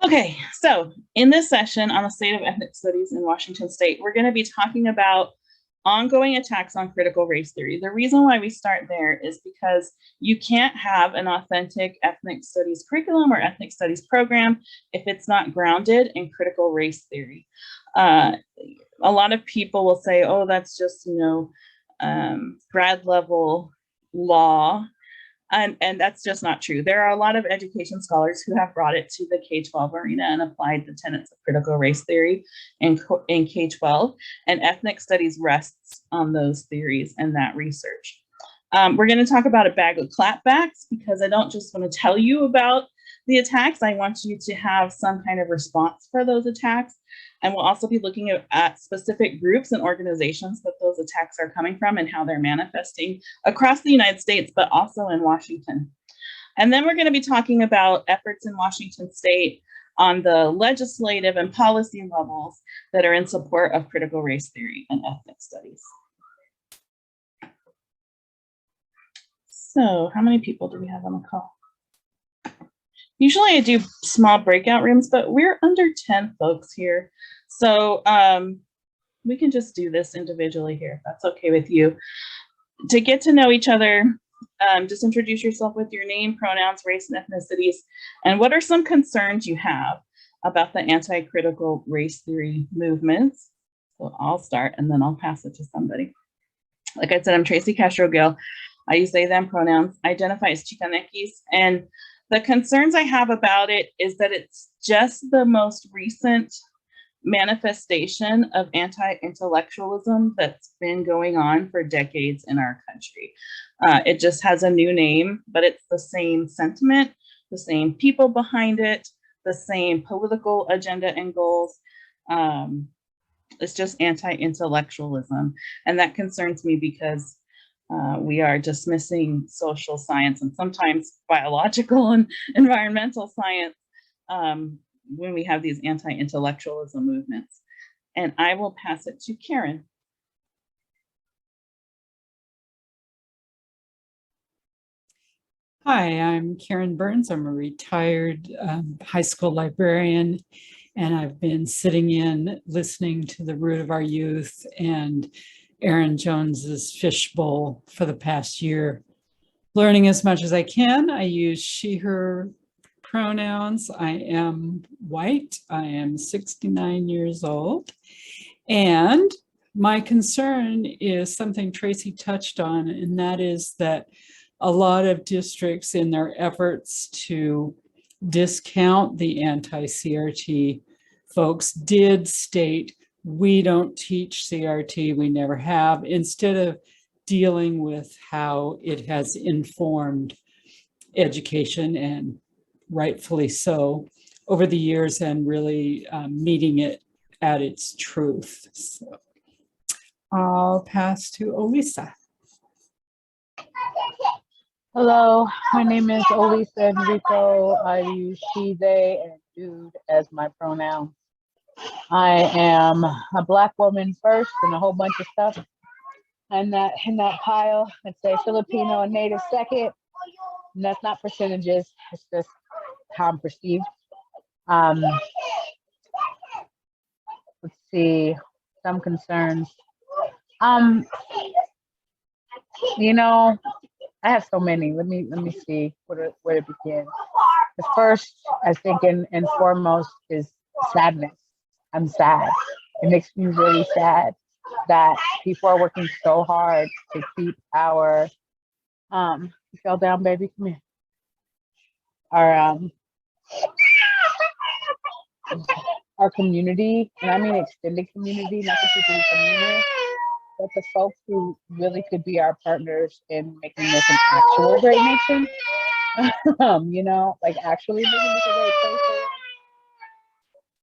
Okay, so in this session on the state of ethnic studies in Washington State, we're going to be talking about ongoing attacks on critical race theory. The reason why we start there is because you can't have an authentic ethnic studies curriculum or ethnic studies program if it's not grounded in critical race theory. A lot of people will say, oh, that's just, grad level law. And that's just not true. There are a lot of education scholars who have brought it to the K-12 arena and applied the tenets of critical race theory in K-12, and ethnic studies rests on those theories and that research. We're going to talk about a bag of clapbacks because I don't just want to tell you about the attacks. I want you to have some kind of response for those attacks. And we'll also be looking at specific groups and organizations that those attacks are coming from and how they're manifesting across the United States, but also in Washington. And then we're going to be talking about efforts in Washington State on the legislative and policy levels that are in support of critical race theory and ethnic studies. So how many people do we have on the call? Usually I do small breakout rooms, but we're under 10 folks here. So we can just do this individually here, if that's okay with you. To get to know each other, just introduce yourself with your name, pronouns, race, and ethnicities, and what are some concerns you have about the anti-critical race theory movements. So I'll start and then I'll pass it to somebody. Like I said, I'm Tracy Castro-Gill. I use they, them pronouns, identify as Chicanekis, and the concerns I have about it is that it's just the most recent manifestation of anti-intellectualism that's been going on for decades in our country. It just has a new name, but it's the same sentiment, the same people behind it, the same political agenda and goals. It's just anti-intellectualism. And that concerns me because we are dismissing social science and sometimes biological and environmental science when we have these anti-intellectualism movements. And I will pass it to Karen. Hi, I'm Karen Burns. I'm a retired high school librarian, and I've been sitting in listening to The Root of Our Youth and Aaron Jones's Fishbowl for the past year, learning as much as I can. I use she, her pronouns. I am white. I am 69 years old. And my concern is something Tracy touched on, and that is that a lot of districts, in their efforts to discount the anti-CRT folks, did state, we don't teach CRT, we never have, instead of dealing with how it has informed education, and rightfully so, over the years, and really meeting it at its truth. So I'll pass to Olisa. Hello, my name is Olisa Enrico. I use she, they, and dude as my pronoun. I am a Black woman first and a whole bunch of stuff. And in that pile, I'd say Filipino and Native second. And that's not percentages, it's just how I'm perceived. Let's see, some concerns. I have so many. Let me see where to begin. The first, I think, and foremost, is sadness. I'm sad. It makes me really sad that people are working so hard to keep our you fell down, baby. Come here. Our community, and I mean extended community, not the people who come here, but the folks who really could be our partners in making this an actual great nation. Like actually making this a great place,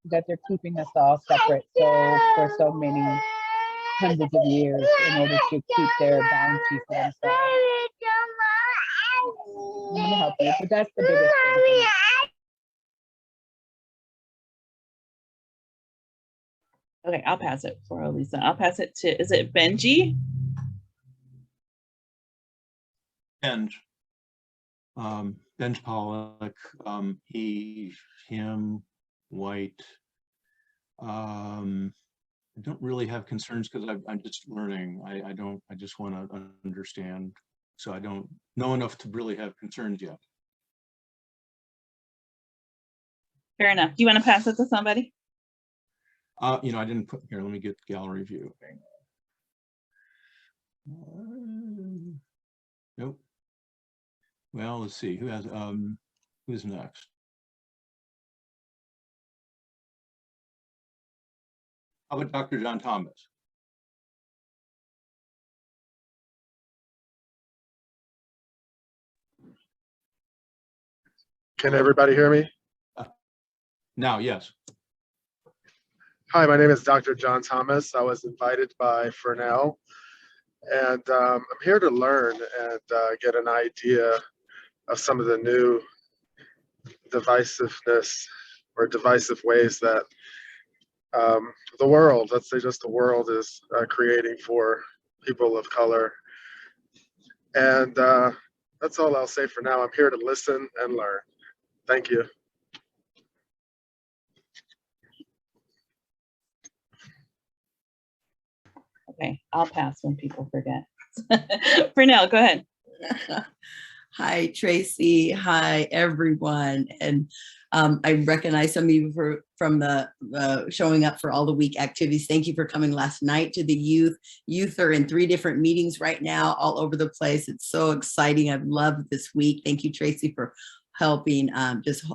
that they're keeping us all separate for so many hundreds of years in order to keep their bounty for themselves. I'm gonna help you, but that's the biggest thing. Okay, I'll pass it for Elisa. I'll pass it to, is it Benji? Benj Pollock, he, him, white. I don't really have concerns because I'm just learning. I just want to understand. So I don't know enough to really have concerns yet. Fair enough. Do you want to pass it to somebody? I didn't put here. Let me get gallery view. Nope. Well, let's see who's next. How about Dr. John Thomas? Can everybody hear me? Now, yes. Hi, my name is Dr. John Thomas. I was invited by Fernell, and I'm here to learn and get an idea of some of the new divisiveness or divisive ways that the world, let's say just the world, is creating for people of color. And that's all I'll say for now. I'm here to listen and learn. Thank you. Okay, I'll pass when people forget. For now, go ahead. Hi, Tracy. Hi, everyone. And I recognize some of you from the showing up for all the week activities. Thank you for coming last night to the youth. Youth are in 3 different meetings right now, all over the place. It's so exciting. I've loved this week. Thank you, Tracy, for helping, just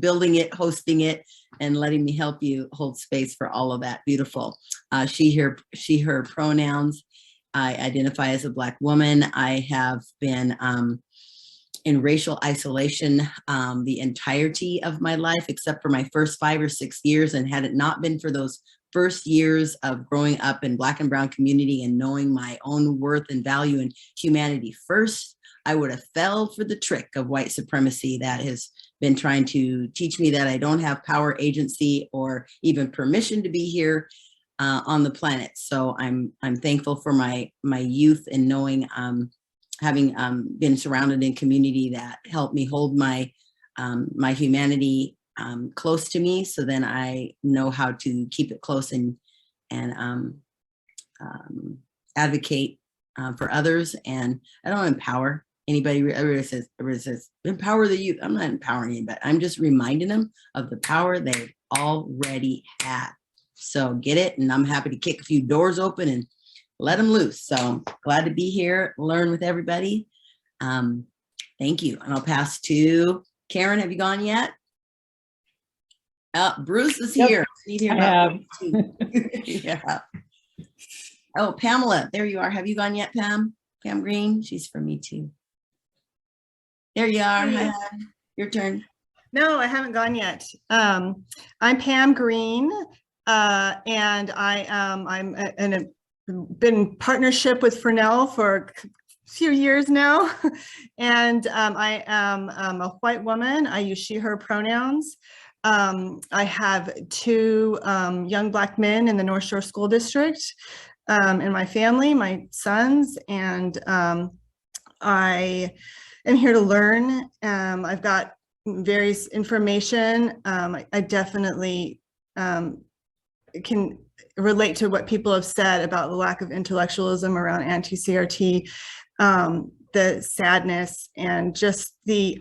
building it, hosting it, and letting me help you hold space for all of that. Beautiful. She, her pronouns. I identify as a Black woman. I have been in racial isolation the entirety of my life, except for my first 5 or 6 years. And had it not been for those first years of growing up in Black and brown community and knowing my own worth and value and humanity first, I would have fell for the trick of white supremacy that has been trying to teach me that I don't have power, agency, or even permission to be here on the planet. So I'm thankful for my youth and knowing, having been surrounded in community that helped me hold my my humanity close to me. So then I know how to keep it close and advocate for others. And I don't empower anybody. Everybody says empower the youth. I'm not empowering anybody. I'm just reminding them of the power they already have. So get it. And I'm happy to kick a few doors open and let them loose. So glad to be here, learn with everybody. Thank you. And I'll pass to Karen. Have you gone yet? Bruce is here. I have. Yeah. Oh, Pamela, there you are. Have you gone yet, Pam? Pam Green, she's for me too. There you are. Hi. Your turn. No, I haven't gone yet. I'm Pam Green, and I'm been in partnership with Fernell for a few years now, and I am a white woman. I use she, her pronouns. I have 2 young Black men in the North Shore School District in my family, my sons, and I am here to learn. I've got various information. I definitely can relate to what people have said about the lack of intellectualism around anti-CRT, the sadness, and just the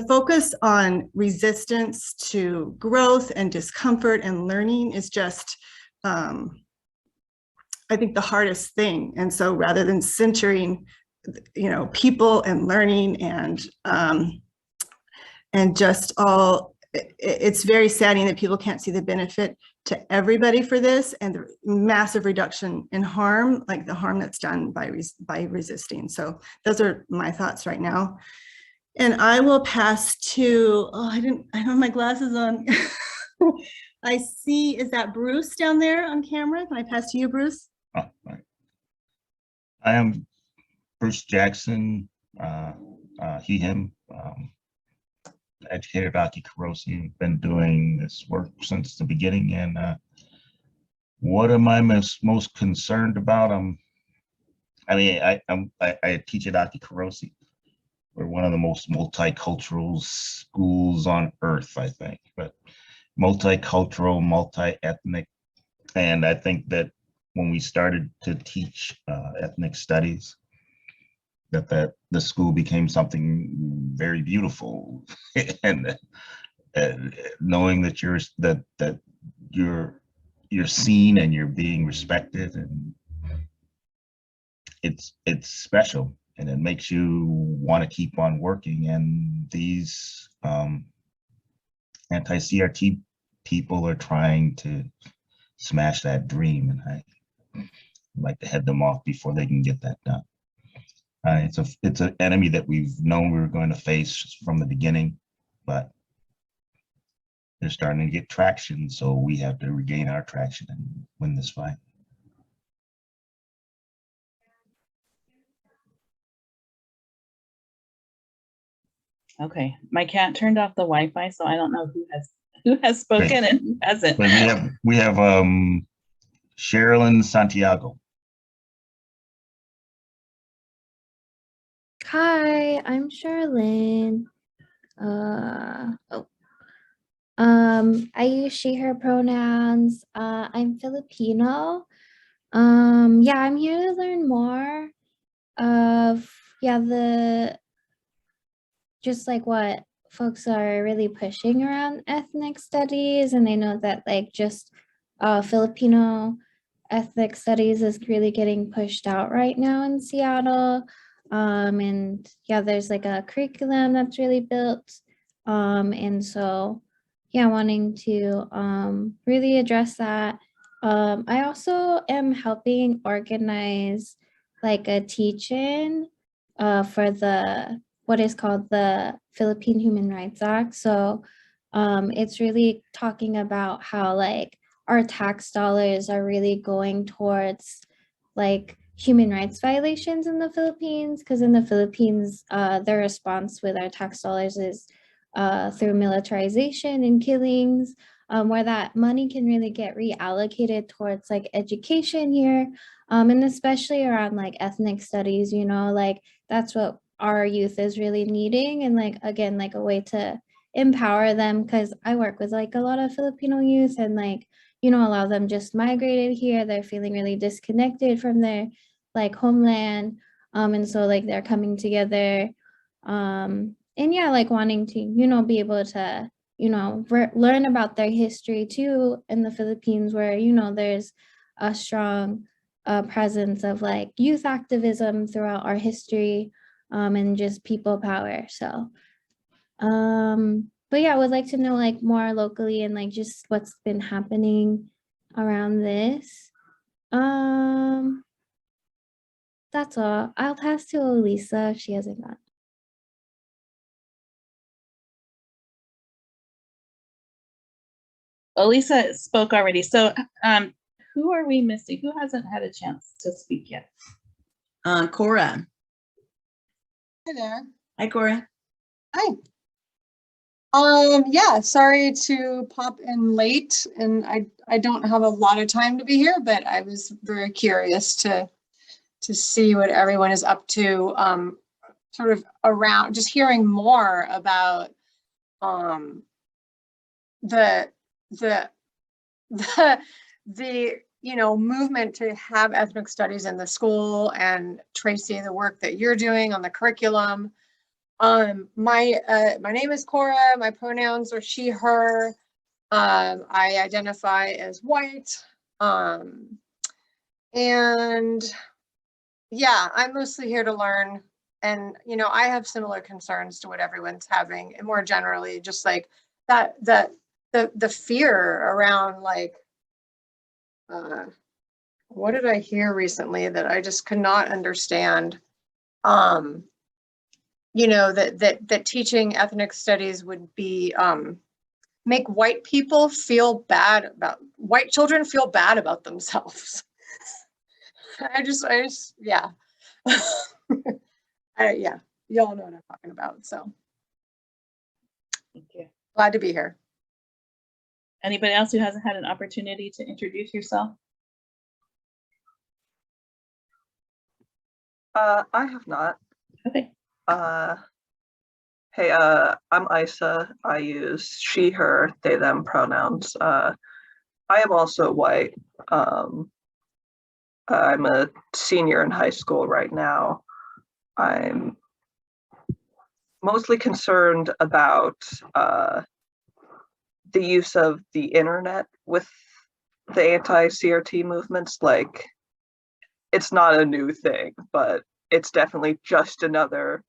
focus on resistance to growth and discomfort and learning is just, I think, the hardest thing. And so rather than centering, people and learning and just all, it's very saddening that people can't see the benefit to everybody for this and the massive reduction in harm, like the harm that's done by resisting. So those are my thoughts right now. And I will pass to, I don't have my glasses on. I see, is that Bruce down there on camera? Can I pass to you, Bruce? Oh, right. I am Bruce Jackson, he, him, educator Dr. Carosi. Been doing this work since the beginning. And what am I most concerned about? I teach at Dr. Carosi, we're one of the most multicultural schools on earth, I think, but multicultural, multi-ethnic. And I think that when we started to teach ethnic studies, that the school became something very beautiful. and knowing that you're seen and you're being respected, and it's special, and it makes you want to keep on working. And these anti-CRT people are trying to smash that dream, and I like to head them off before they can get that done. It's an enemy that we've known we were going to face from the beginning, but they're starting to get traction, so we have to regain our traction and win this fight. Okay, my cat turned off the Wi-Fi, so I don't know who has spoken and who hasn't. But we have Sherilyn Santiago. Hi, I'm Charlene. I use she, her pronouns. I'm Filipino. Yeah, I'm here to learn more of, just like what folks are really pushing around ethnic studies. And I know that like just Filipino ethnic studies is really getting pushed out right now in Seattle. And yeah, there's like a curriculum that's really built. And so, yeah, wanting to really address that. I also am helping organize like a teach-in for what is called the Philippine Human Rights Act. So it's really talking about how like our tax dollars are really going towards like human rights violations in the Philippines, because in the Philippines, their response with our tax dollars is through militarization and killings, where that money can really get reallocated towards like education here, and especially around like ethnic studies, you know, like that's what our youth is really needing. And like, again, like a way to empower them, because I work with like a lot of Filipino youth, and like, you know, a lot of them just migrated here. They're feeling really disconnected from their like homeland. And so like they're coming together. And yeah, like wanting to, you know, be able to, you know, learn about their history too in the Philippines, where, you know, there's a strong presence of like youth activism throughout our history, and just people power. So, but yeah, I would like to know like more locally and like just what's been happening around this. That's all. I'll pass to Elisa if she hasn't gone. Elisa spoke already. So who are we missing? Who hasn't had a chance to speak yet? Cora. Hi there. Hi, Cora. Hi. Yeah, sorry to pop in late, and I don't have a lot of time to be here, but I was very curious to see what everyone is up to, sort of around just hearing more about the you know, movement to have ethnic studies in the school, and Tracy, the work that you're doing on the curriculum. My name is Cora. My pronouns are she, her. I identify as white. And yeah, I'm mostly here to learn. And, you know, I have similar concerns to what everyone's having, and more generally, just like that, the fear around like, what did I hear recently that I just could not understand? You know, that teaching ethnic studies would be make white people feel bad about white children feel bad about themselves. I just yeah. Yeah, y'all know what I'm talking about. So Thank you. glad to be here. Anybody else who hasn't had an opportunity to introduce yourself? I have not. Okay. Hey, I'm Isa. I use she, her, they, them pronouns. I am also white. I'm a senior in high school right now. I'm mostly concerned about the use of the internet with the anti-CRT movements. Like, it's not a new thing, but it's definitely just another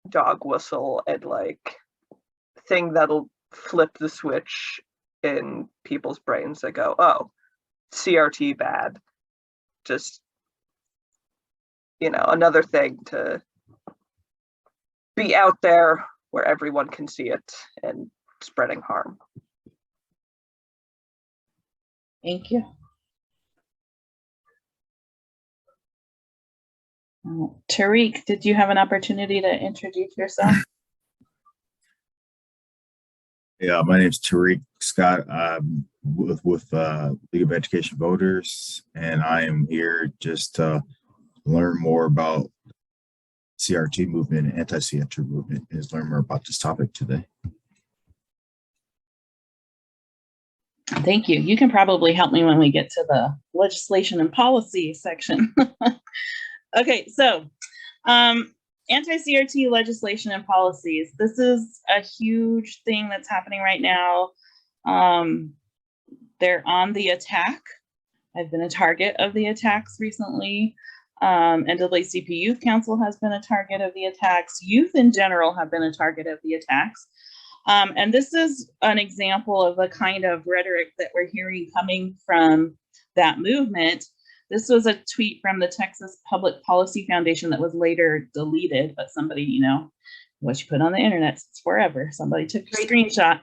dog whistle and like thing that'll flip the switch in people's brains that go, oh, CRT bad. Just, another thing to be out there where everyone can see it and spreading harm. Thank you. Tariq, did you have an opportunity to introduce yourself? Yeah, my name is Tariq Scott. I'm with League of Education Voters, and I am here just to learn more about CRT movement and anti-CRT movement, and just learn more about this topic today. Thank you. You can probably help me when we get to the legislation and policy section. Okay, so anti-CRT legislation and policies. This is a huge thing that's happening right now. They're on the attack. I've been a target of the attacks recently. NAACP Youth Council has been a target of the attacks. Youth in general have been a target of the attacks. And this is an example of the kind of rhetoric that we're hearing coming from that movement. This was a tweet from the Texas Public Policy Foundation that was later deleted, but somebody, what you put on the internet, it's forever. Somebody took a screenshot.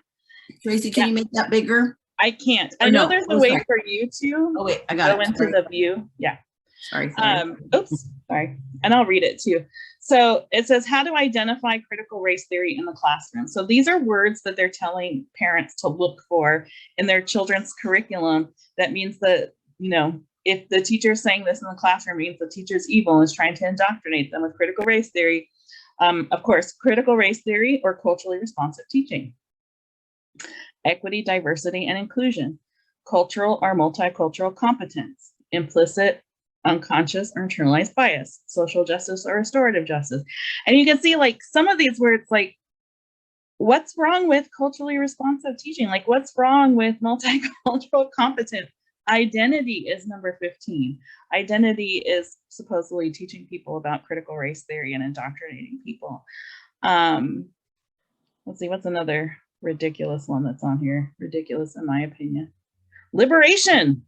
Tracy, can you make that bigger? I can't. I know there's a way for you to go into the view. Yeah. Sorry. Oops, sorry. And I'll read it too. So it says, how to identify critical race theory in the classroom. So these are words that they're telling parents to look for in their children's curriculum. That means that, if the teacher's saying this in the classroom, means the teacher's evil and is trying to indoctrinate them with critical race theory. Of course, critical race theory or culturally responsive teaching. Equity, diversity, and inclusion. Cultural or multicultural competence. Implicit, unconscious, or internalized bias. Social justice or restorative justice. And you can see like some of these words, like, what's wrong with culturally responsive teaching? Like, what's wrong with multicultural competence? Identity is number 15. Identity is supposedly teaching people about critical race theory and indoctrinating people. Let's see, what's another ridiculous one that's on here? Ridiculous in my opinion. Liberation.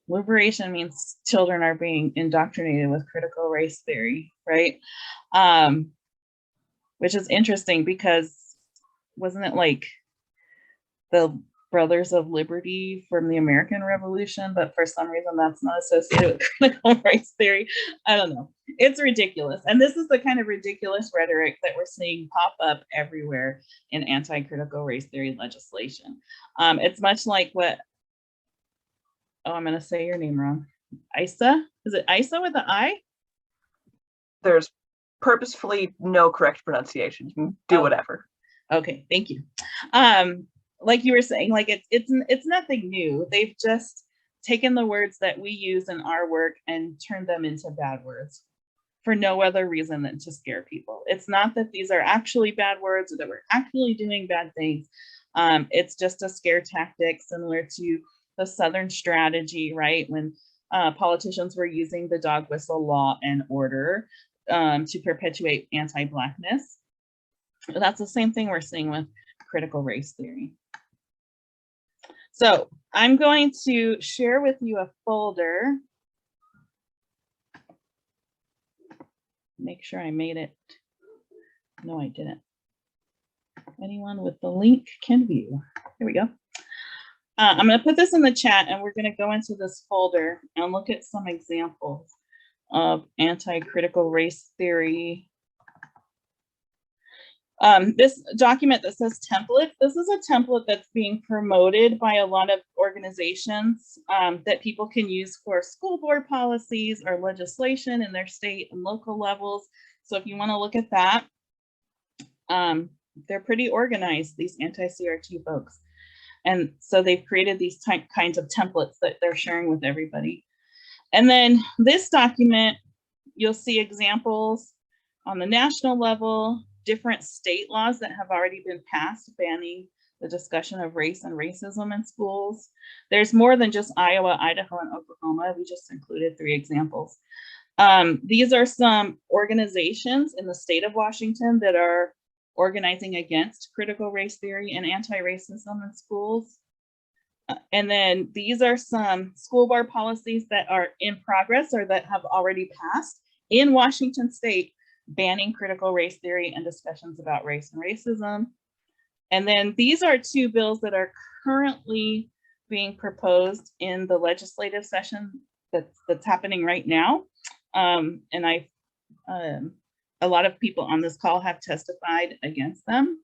Liberation means children are being indoctrinated with critical race theory, right? Which is interesting because wasn't it like the Brothers of Liberty from the American Revolution, but for some reason that's not associated with critical race theory. I don't know. It's ridiculous. And this is the kind of ridiculous rhetoric that we're seeing pop up everywhere in anti-critical race theory legislation. It's much like what, I'm going to say your name wrong. Isa? Is it Isa with an I? There's purposefully no correct pronunciation. You can do whatever. Okay, thank you. Like you were saying, like it's nothing new. They've just taken the words that we use in our work and turned them into bad words for no other reason than to scare people. It's not that these are actually bad words or that we're actually doing bad things. It's just a scare tactic similar to the Southern strategy, right? When politicians were using the dog whistle law and order to perpetuate anti-Blackness. That's the same thing we're seeing with critical race theory. So I'm going to share with you a folder. Make sure I made it. No, I didn't. Anyone with the link can view. Here we go. I'm going to put this in the chat and we're going to go into this folder and look at some examples of anti-critical race theory. This document that says template, this is a template that's being promoted by a lot of organizations that people can use for school board policies or legislation in their state and local levels. So if you want to look at that, They're pretty organized, these anti-CRT folks. And so they've created these kinds of templates that they're sharing with everybody. And then this document, you'll see examples on the national level, different state laws that have already been passed banning the discussion of race and racism in schools. There's more than just Iowa, Idaho, and Oklahoma. We just included 3 examples. These are some organizations in the state of Washington that are organizing against critical race theory and anti-racism in schools. And then these are some school board policies that are in progress or that have already passed in Washington state, banning critical race theory and discussions about race and racism. And then these are 2 bills that are currently being proposed in the legislative session that's happening right now. And a lot of people on this call have testified against them.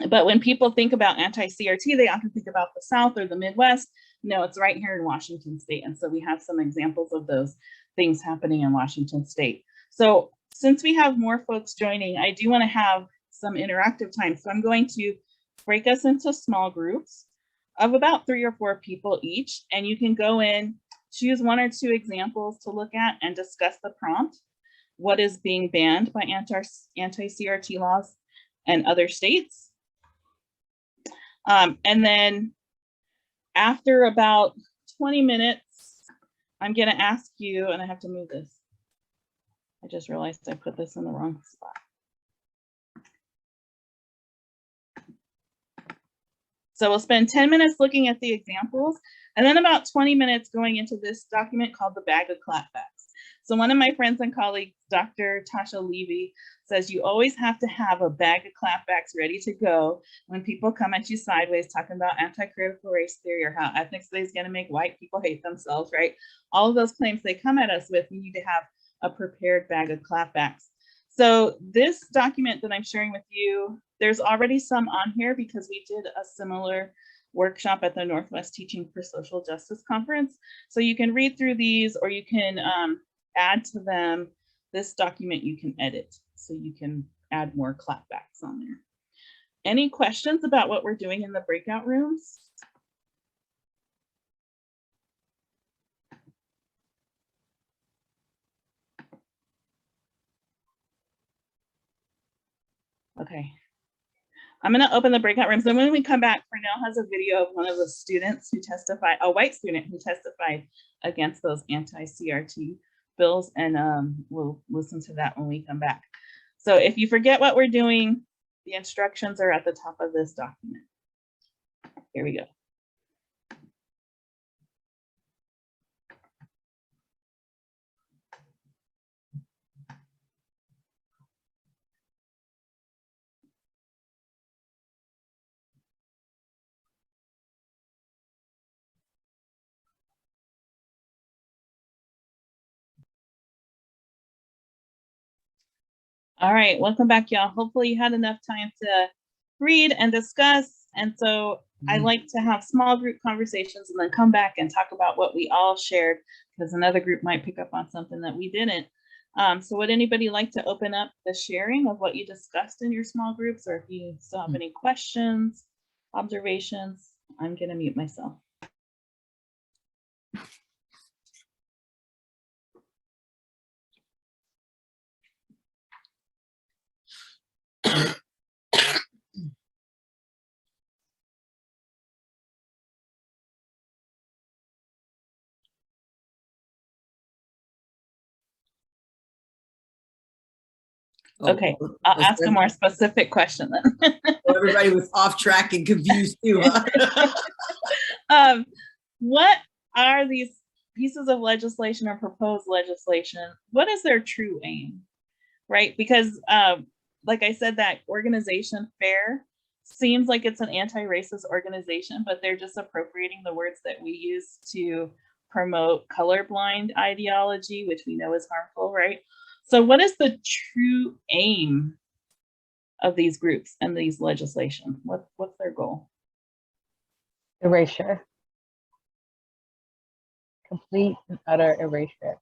But when people think about anti-CRT, they often think about the South or the Midwest. No, it's right here in Washington state. And so we have some examples of those things happening in Washington state. So since we have more folks joining, I do want to have some interactive time. So I'm going to break us into small groups of about 3 or 4 people each. And you can go in, choose 1 or 2 examples to look at and discuss the prompt. What is being banned by anti-CRT laws and other states? And then after about 20 minutes, I'm going to ask you, and I have to move this. I just realized I put this in the wrong spot. So we'll spend 10 minutes looking at the examples, and then about 20 minutes going into this document called the Bag of Clapbacks. So one of my friends and colleagues, Dr. Tasha Levy, says you always have to have a bag of clapbacks ready to go when people come at you sideways talking about anti-critical race theory or how ethnic studies is going to make white people hate themselves, right? All of those claims they come at us with, we need to have a prepared bag of clapbacks. So this document that I'm sharing with you, there's already some on here because we did a similar workshop at the Northwest Teaching for Social Justice Conference. So you can read through these, or you can add to them. This document you can edit, so you can add more clapbacks on there. Any questions about what we're doing in the breakout rooms? Okay. I'm going to open the breakout rooms. And when we come back, Cornell has a video of one of the students who testified, a white student who testified against those anti-CRT bills. And we'll listen to that when we come back. So if you forget what we're doing, the instructions are at the top of this document. Here we go. All right, welcome back, y'all. Hopefully you had enough time to read and discuss. And so I like to have small group conversations and then come back and talk about what we all shared, because another group might pick up on something that we didn't. So would anybody like to open up the sharing of what you discussed in your small groups, or if you still have any questions, observations? I'm gonna mute myself. Okay, I'll ask a more specific question then. Everybody was off track and confused too. Huh? What are these pieces of legislation or proposed legislation? What is their true aim, right? Because like I said, that organization FAIR seems like it's an anti-racist organization, but they're just appropriating the words that we use to promote colorblind ideology, which we know is harmful, right? So what is the true aim of these groups and these legislation? What's their goal? Erasure. Complete and utter erasure.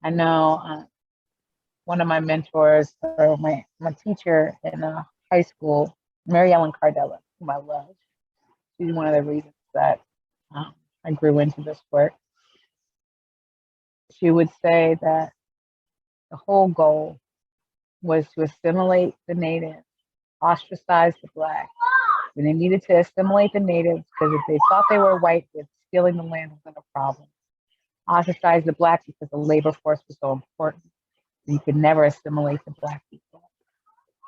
I know one of my mentors, or my teacher in high school, Mary Ellen Cardella, whom I love. She's one of the reasons that I grew into this work. She would say that the whole goal was to assimilate the natives, ostracize the Black. When they needed to assimilate the natives, because if they thought they were white, then stealing the land wasn't a problem. Ostracize the Black because the labor force was so important. You could never assimilate the Black people.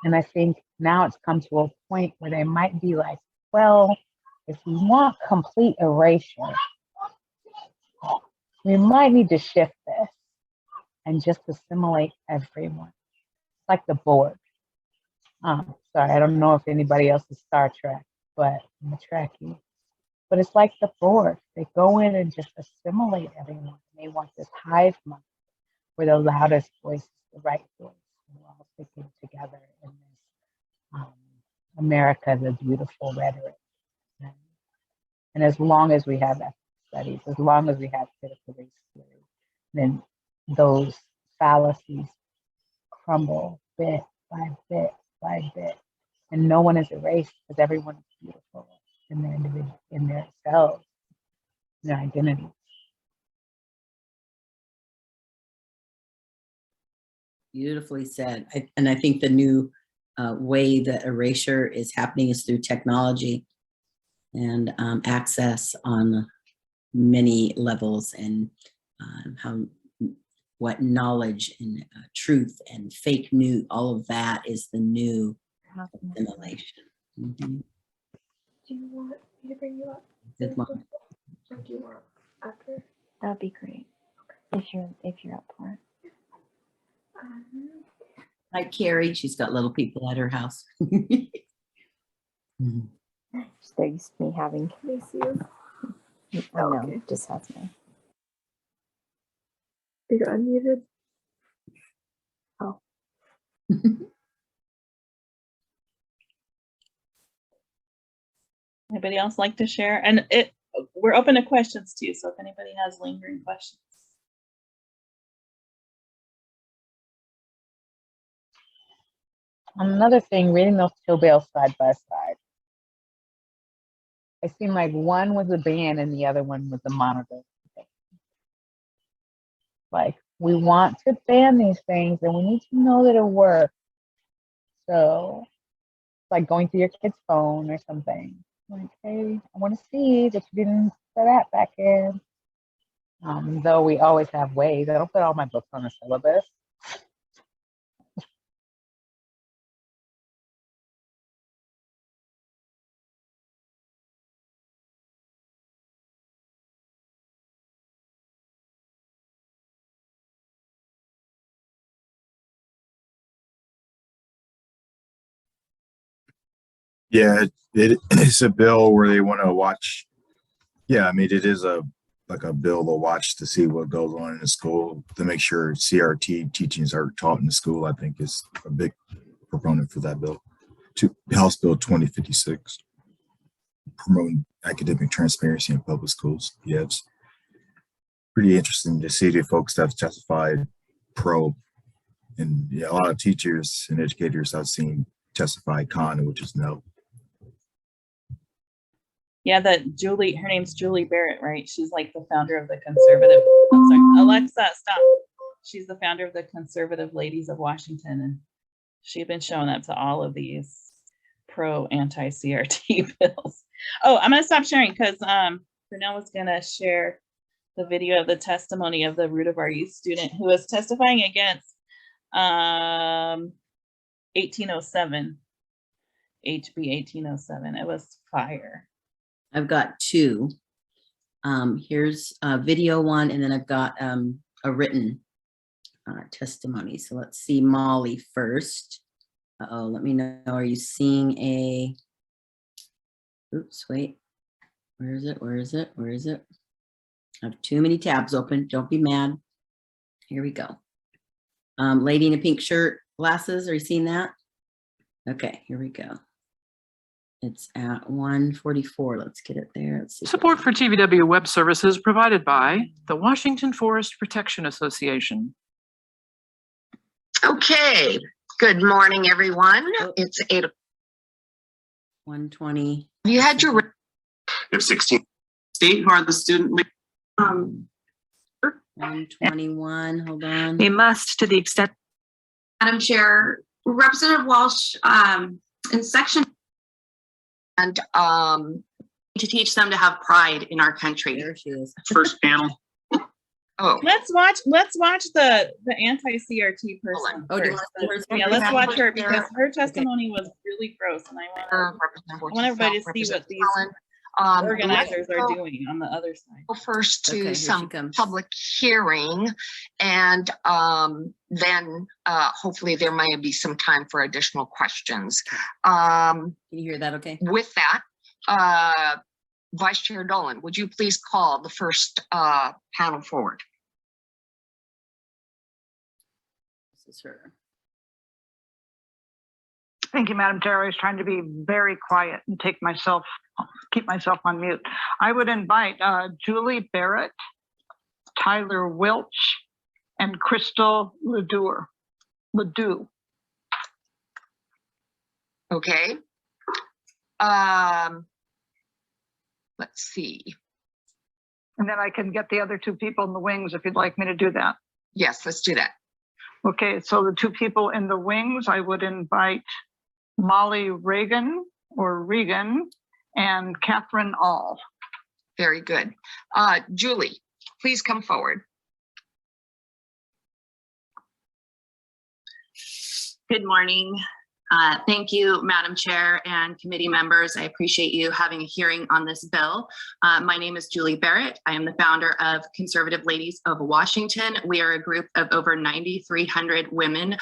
And I think now it's come to a point where they might be like, well, if we want complete erasure, we might need to shift this and just assimilate everyone, like the Borg. Sorry, I don't know if anybody else is Star Trek, but I'm a Trekkie. But it's like the Borg. They go in and just assimilate everyone. They want this hive mind where the loudest voice is the right voice. And we're all sticking together in this America, the beautiful rhetoric. And as long as we have ethnic studies, as long as we have critical race theory, then those fallacies crumble bit by bit by bit. And no one is erased because everyone is beautiful in their individual, in their selves, their identity. Beautifully said. And I think the new way that erasure is happening is through technology and access on many levels, and what knowledge and truth and fake news, all of that is the new assimilation. Mm-hmm. Do you want me to bring you up? Good one. Or do you want after? That'd be great. Okay. If you're up for it. Hi, Carrie. She's got little people at her house. Mm-hmm. They're used to me having. Can they see you? Oh, no, okay. Just has me. You're unmuted. Oh. Anybody else like to share? And we're open to questions too, so if anybody has lingering questions. Another thing, reading those two bills side by side, it seemed like one was a ban and the other one was a monitor. Like, we want to ban these things and we need to know that it works. So it's like going through your kid's phone or something. Like, hey, I want to see that you didn't put that back in. Though we always have ways. I don't put all my books on the syllabus. Yeah, it's a bill where they want to watch. Yeah, I mean, it is like a bill to watch to see what goes on in the school to make sure CRT teachings are taught in the school. I think is a big proponent for that bill. House Bill 2056, promoting academic transparency in public schools. Yeah, it's pretty interesting to see the folks that have testified pro, and yeah, a lot of teachers and educators I've seen testify con, which is no. Yeah, her name's Julie Barrett, right? She's like the founder of the conservative, I'm sorry, Alexa, stop. She's the founder of the Conservative Ladies of Washington, and she'd been showing up to all of these pro anti-CRT bills. Oh, I'm gonna stop sharing because Pernell was gonna share the video of the testimony of the Root of Our Youth student who was testifying against 1807, HB 1807. It was fire. I've got two. Here's a video one, and then I've got a written testimony. So let's see Molly first. Uh-oh, let me know. Are you seeing a, oops, wait. Where is it? Where is it? Where is it? I have too many tabs open. Don't be mad. Here we go. Lady in a pink shirt, glasses. Are you seeing that? Okay, here we go. It's at 144. Let's get it there. Let's see. Support for TVW web services provided by the Washington Forest Protection Association. Okay. Okay, good morning, everyone. Oh. It's 8. 120. You had your. We have 16 state who are the student lead. 121, hold on. They must, to the extent. Madam Chair, Representative Walsh, in section and to teach them to have pride in our country. There she is. First panel. Oh, Let's watch the anti-CRT person. Oh, do you first. want to see her? Yeah, let's watch her because her testimony was really gross, and I want everybody to see what these organizers are doing on the other side. Go first to Okay, here she some comes. public hearing, and then hopefully there may be some time for additional questions. Can you hear that okay? With that, Vice Chair Dolan, would you please call the first panel forward? This is her. Thank you, Madam Chair. I was trying to be very quiet and keep myself on mute. I would invite Julie Barrett, Tyler Welch, and Crystal Ledoux. Okay. Let's see. And then I can get the other two people in the wings if you'd like me to do that. Yes, let's do that. Okay, so the two people in the wings, I would invite Molly Reagan and Catherine All. Very good. Julie, please come forward. Good morning. Thank you, Madam Chair and committee members. I appreciate you having a hearing on this bill. My name is Julie Barrett. I am the founder of Conservative Ladies of Washington. We are a group of over 9,300 women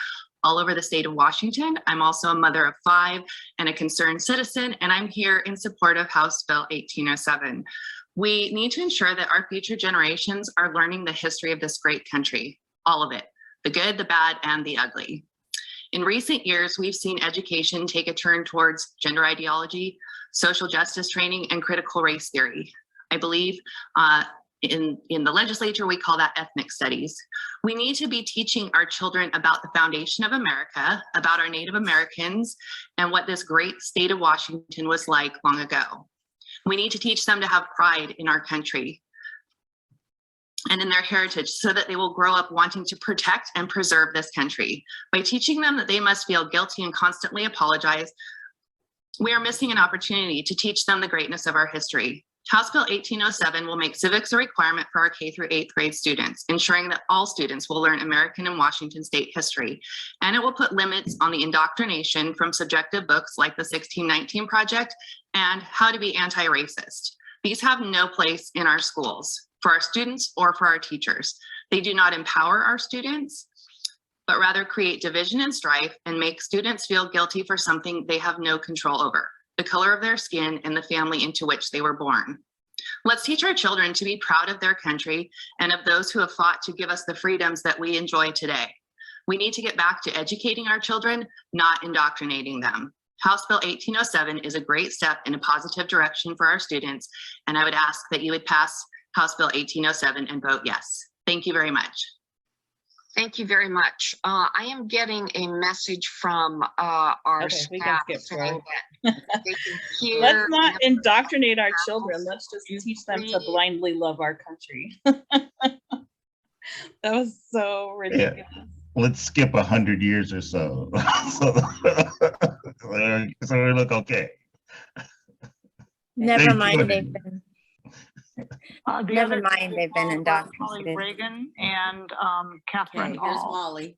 all over the state of Washington. I'm also a mother of 5 and a concerned citizen, and I'm here in support of House Bill 1807. We need to ensure that our future generations are learning the history of this great country, all of it, the good, the bad, and the ugly. In recent years, we've seen education take a turn towards gender ideology, social justice training, and critical race theory. I believe in the legislature, we call that ethnic studies. We need to be teaching our children about the foundation of America, about our Native Americans, and what this great state of Washington was like long ago. We need to teach them to have pride in our country and in their heritage so that they will grow up wanting to protect and preserve this country. By teaching them that they must feel guilty and constantly apologize, we are missing an opportunity to teach them the greatness of our history. House Bill 1807 will make civics a requirement for our K through 8th grade students, ensuring that all students will learn American and Washington state history. And it will put limits on the indoctrination from subjective books like the 1619 Project and How to Be Anti-Racist. These have no place in our schools for our students or for our teachers. They do not empower our students, but rather create division and strife and make students feel guilty for something they have no control over, the color of their skin and the family into which they were born. Let's teach our children to be proud of their country and of those who have fought to give us the freedoms that we enjoy today. We need to get back to educating our children, not indoctrinating them. House Bill 1807 is a great step in a positive direction for our students, and I would ask that you would pass House Bill 1807 and vote yes. Thank you very much. Thank you very much. I am getting a message from our staff saying that they can hear. Let's not indoctrinate our children. Let's just teach them to blindly love our country. That was so ridiculous. Yeah. Let's skip 100 years or so. so we look okay. Never Thank mind, you. they've been. The Never other mind, they've been Molly indoctrinated. Reagan and Catherine Okay, here's All. Molly.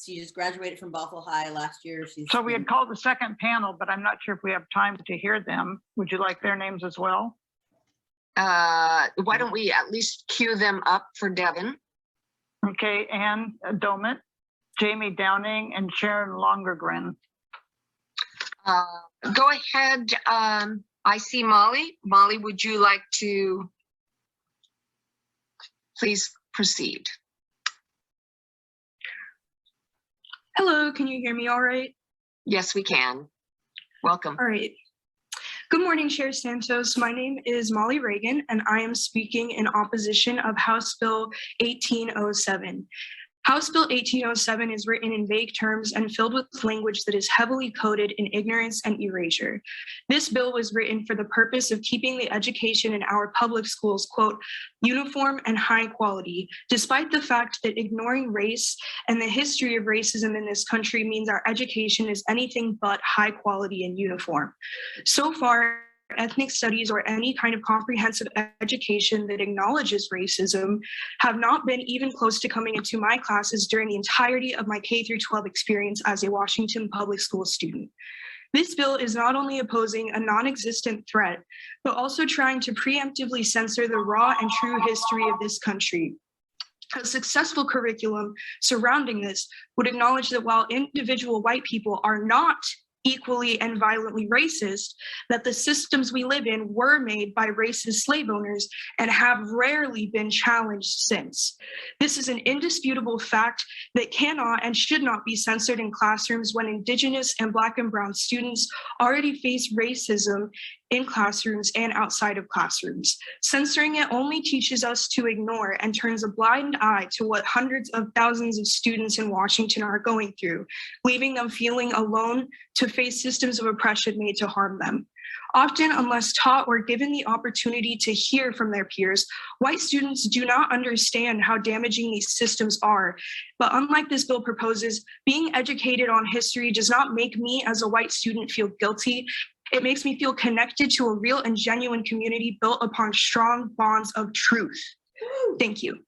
She just graduated from Bothell High last year. So we had called the second panel, but I'm not sure if we have time to hear them. Would you like their names as well? Why don't we at least cue them up for Devin? Okay, Ann Domit, Jamie Downing, and Sharon Longergren. Go ahead. I see Molly. Molly, would you like to please proceed? Hello, can you hear me all right? Yes, we can. Welcome. All right. Good morning, Chair Santos. My name is Molly Reagan, and I am speaking in opposition of House Bill 1807. House Bill 1807 is written in vague terms and filled with language that is heavily coded in ignorance and erasure. This bill was written for the purpose of keeping the education in our public schools, quote, uniform and high quality, despite the fact that ignoring race and the history of racism in this country means our education is anything but high quality and uniform. So far, ethnic studies or any kind of comprehensive education that acknowledges racism have not been even close to coming into my classes during the entirety of my K through 12 experience as a Washington public school student. This bill is not only opposing a non-existent threat, but also trying to preemptively censor the raw and true history of this country. A successful curriculum surrounding this would acknowledge that while individual white people are not equally and violently racist, that the systems we live in were made by racist slave owners and have rarely been challenged since. This is an indisputable fact that cannot and should not be censored in classrooms when Indigenous and Black and Brown students already face racism in classrooms and outside of classrooms. Censoring it only teaches us to ignore and turns a blind eye to what hundreds of thousands of students in Washington are going through, leaving them feeling alone to face systems of oppression made to harm them. Often, unless taught or given the opportunity to hear from their peers, white students do not understand how damaging these systems are. But unlike this bill proposes, being educated on history does not make me as a white student feel guilty. It makes me feel connected to a real and genuine community built upon strong bonds of truth. Thank you.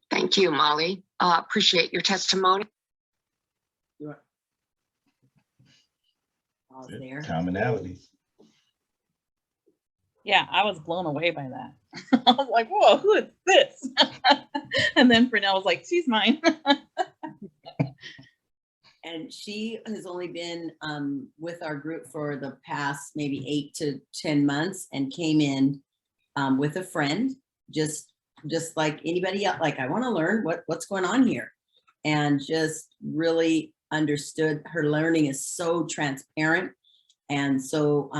Thank you, Molly. Appreciate your testimony. There. Commonalities. Yeah, I was blown away by that. I was like, whoa, who is this? And then Fernell was like, she's mine. And she has only been with our group for the past maybe 8 to 10 months and came in with a friend, just like anybody else. Like, I want to learn what's going on here, and just really understood. Her learning is so transparent, and so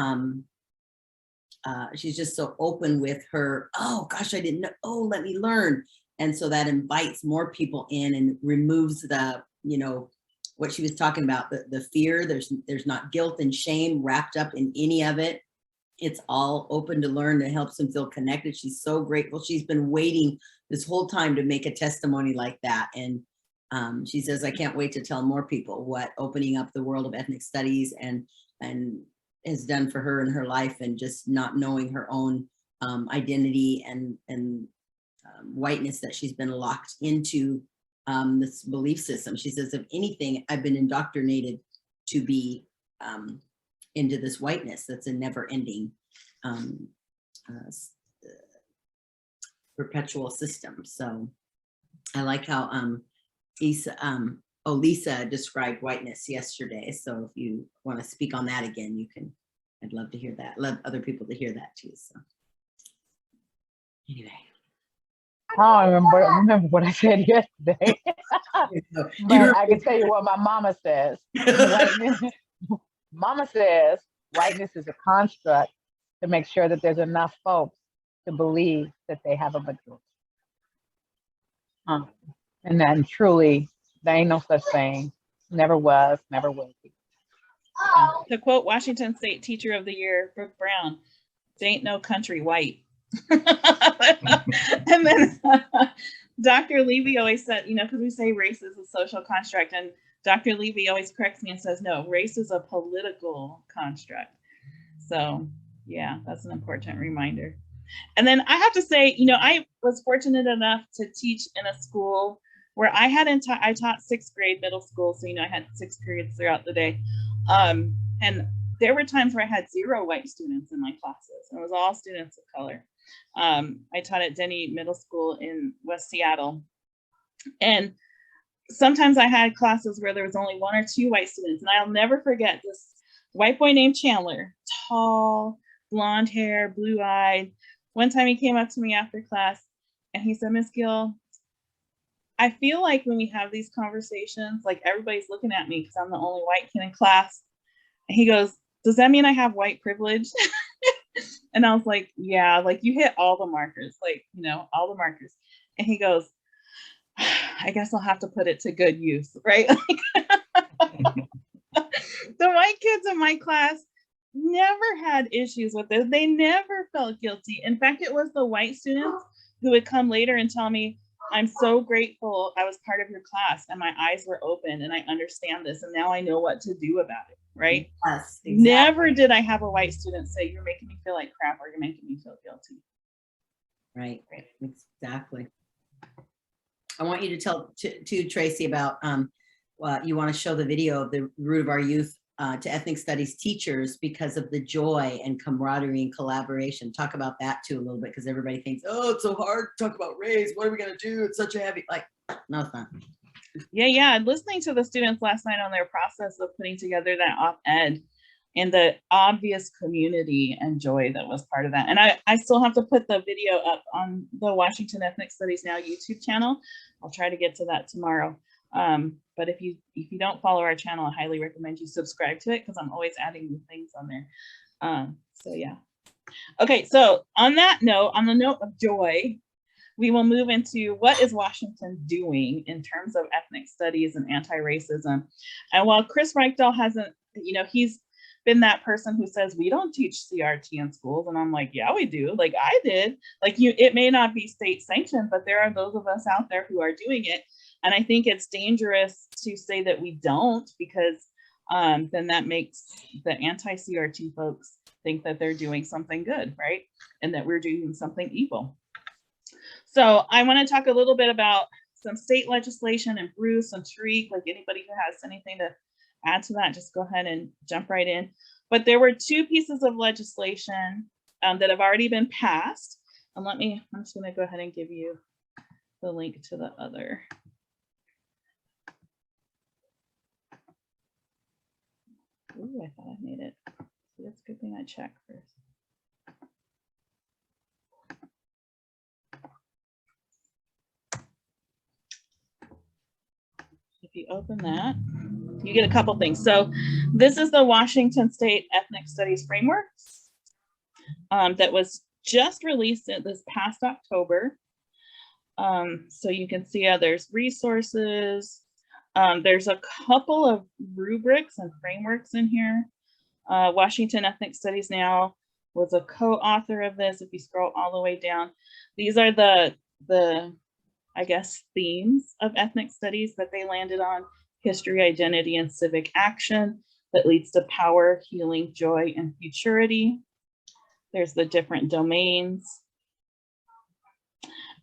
she's just so open with her. Oh gosh, I didn't know. Oh, let me learn. And so that invites more people in and removes the, what she was talking about, the fear. There's not guilt and shame wrapped up in any of it. It's all open to learn. It helps them feel connected. She's so grateful. She's been waiting this whole time to make a testimony like that. And she says, I can't wait to tell more people what opening up the world of ethnic studies and has done for her in her life, and just not knowing her own identity and whiteness, that she's been locked into this belief system. She says, if anything, I've been indoctrinated to be into this whiteness that's a never-ending perpetual system. So I like how Lisa described whiteness yesterday. So if you want to speak on that again, you can. I'd love to hear that. Love other people to hear that too. So anyway. I don't remember what I said yesterday. But I can tell you what my mama says. Mama says whiteness is a construct to make sure that there's enough folks to believe that they have a majority. And then truly, there ain't no such thing. Never was, never will be. To quote Washington State Teacher of the Year, Brooke Brown, "There ain't no country white." And then Dr. Levy always said, because we say race is a social construct, and Dr. Levy always corrects me and says, no, race is a political construct. So yeah, that's an important reminder. And then I have to say, I was fortunate enough to teach in a school where I taught 6th grade middle school. So, I had 6 periods throughout the day. And there were times where I had 0 white students in my classes. It was all students of color. I taught at Denny Middle School in West Seattle. And sometimes I had classes where there was only 1 or 2 white students. And I'll never forget this white boy named Chandler, tall, blonde hair, blue-eyed. One time he came up to me after class and he said, Miss Gill, I feel like when we have these conversations, like everybody's looking at me because I'm the only white kid in class. And he goes, does that mean I have white privilege? And I was like, yeah, like you hit all the markers, like, all the markers. And he goes, I guess I'll have to put it to good use, right? The white kids in my class never had issues with this. They never felt guilty. In fact, it was the white students who would come later and tell me, I'm so grateful I was part of your class and my eyes were open and I understand this and now I know what to do about it, right? Yes, exactly. Never did I have a white student say, you're making me feel like crap or you're making me feel guilty. Right, exactly. I want you to tell to Tracy about you want to show the video of the Root of Our Youth to ethnic studies teachers because of the joy and camaraderie and collaboration. Talk about that too a little bit, because everybody thinks, oh, it's so hard to talk about race. What are we going to do? It's such a heavy, like, no, it's not. Yeah. Listening to the students last night on their process of putting together that op-ed and the obvious community and joy that was part of that. And I still have to put the video up on the Washington Ethnic Studies Now YouTube channel. I'll try to get to that tomorrow. But if you don't follow our channel, I highly recommend you subscribe to it because I'm always adding new things on there. So yeah. Okay, so on that note, on the note of joy, we will move into what is Washington doing in terms of ethnic studies and anti-racism. And while Chris Reichdahl hasn't, he's been that person who says we don't teach CRT in schools, and I'm like, yeah, we do. Like I did. Like it may not be state sanctioned, but there are those of us out there who are doing it. And I think it's dangerous to say that we don't, because then that makes the anti-CRT folks think that they're doing something good, right? And that we're doing something evil. So I want to talk a little bit about some state legislation, and Bruce and Tariq, like anybody who has anything to add to that, just go ahead and jump right in. But there were two pieces of legislation that have already been passed. And I'm just going to go ahead and give you the link to the other. Ooh, I thought I made it. So that's a good thing I checked first. If you open that, you get a couple things. So this is the Washington State Ethnic Studies Frameworks that was just released this past October. So you can see there's resources. There's a couple of rubrics and frameworks in here. Washington Ethnic Studies Now was a co-author of this. If you scroll all the way down, these are the I guess, themes of ethnic studies that they landed on: history, identity, and civic action that leads to power, healing, joy, and futurity. There's the different domains.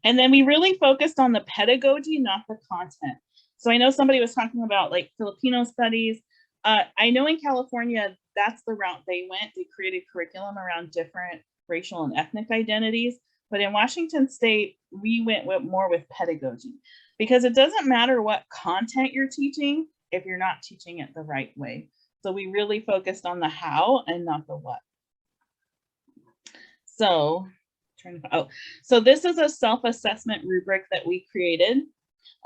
And then we really focused on the pedagogy, not the content. So I know somebody was talking about like Filipino studies. I know in California, that's the route they went. They created curriculum around different racial and ethnic identities. But in Washington State, we went more with pedagogy, because it doesn't matter what content you're teaching if you're not teaching it the right way. So we really focused on the how and not the what. So, so this is a self-assessment rubric that we created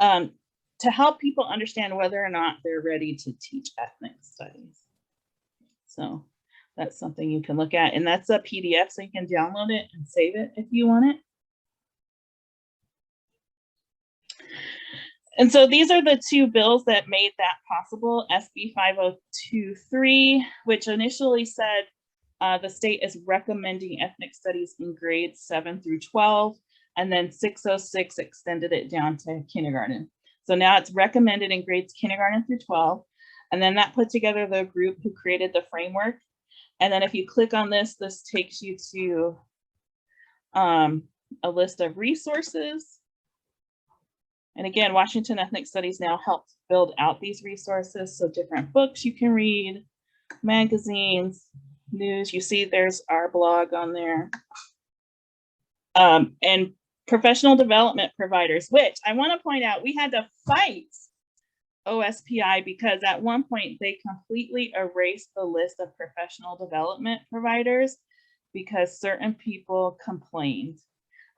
to help people understand whether or not they're ready to teach ethnic studies. So that's something you can look at, and that's a PDF, so you can download it and save it if you want it. And so these are the two bills that made that possible. SB 5023, which initially said the state is recommending ethnic studies in grades 7 through 12, and then 606 extended it down to kindergarten. So now it's recommended in grades kindergarten through 12, and then that put together the group who created the framework. And then if you click on this, this takes you to a list of resources. And again, Washington Ethnic Studies Now helps build out these resources. So different books you can read, magazines, news. You see there's our blog on there. And professional development providers, which I want to point out, we had to fight OSPI because at one point they completely erased the list of professional development providers because certain people complained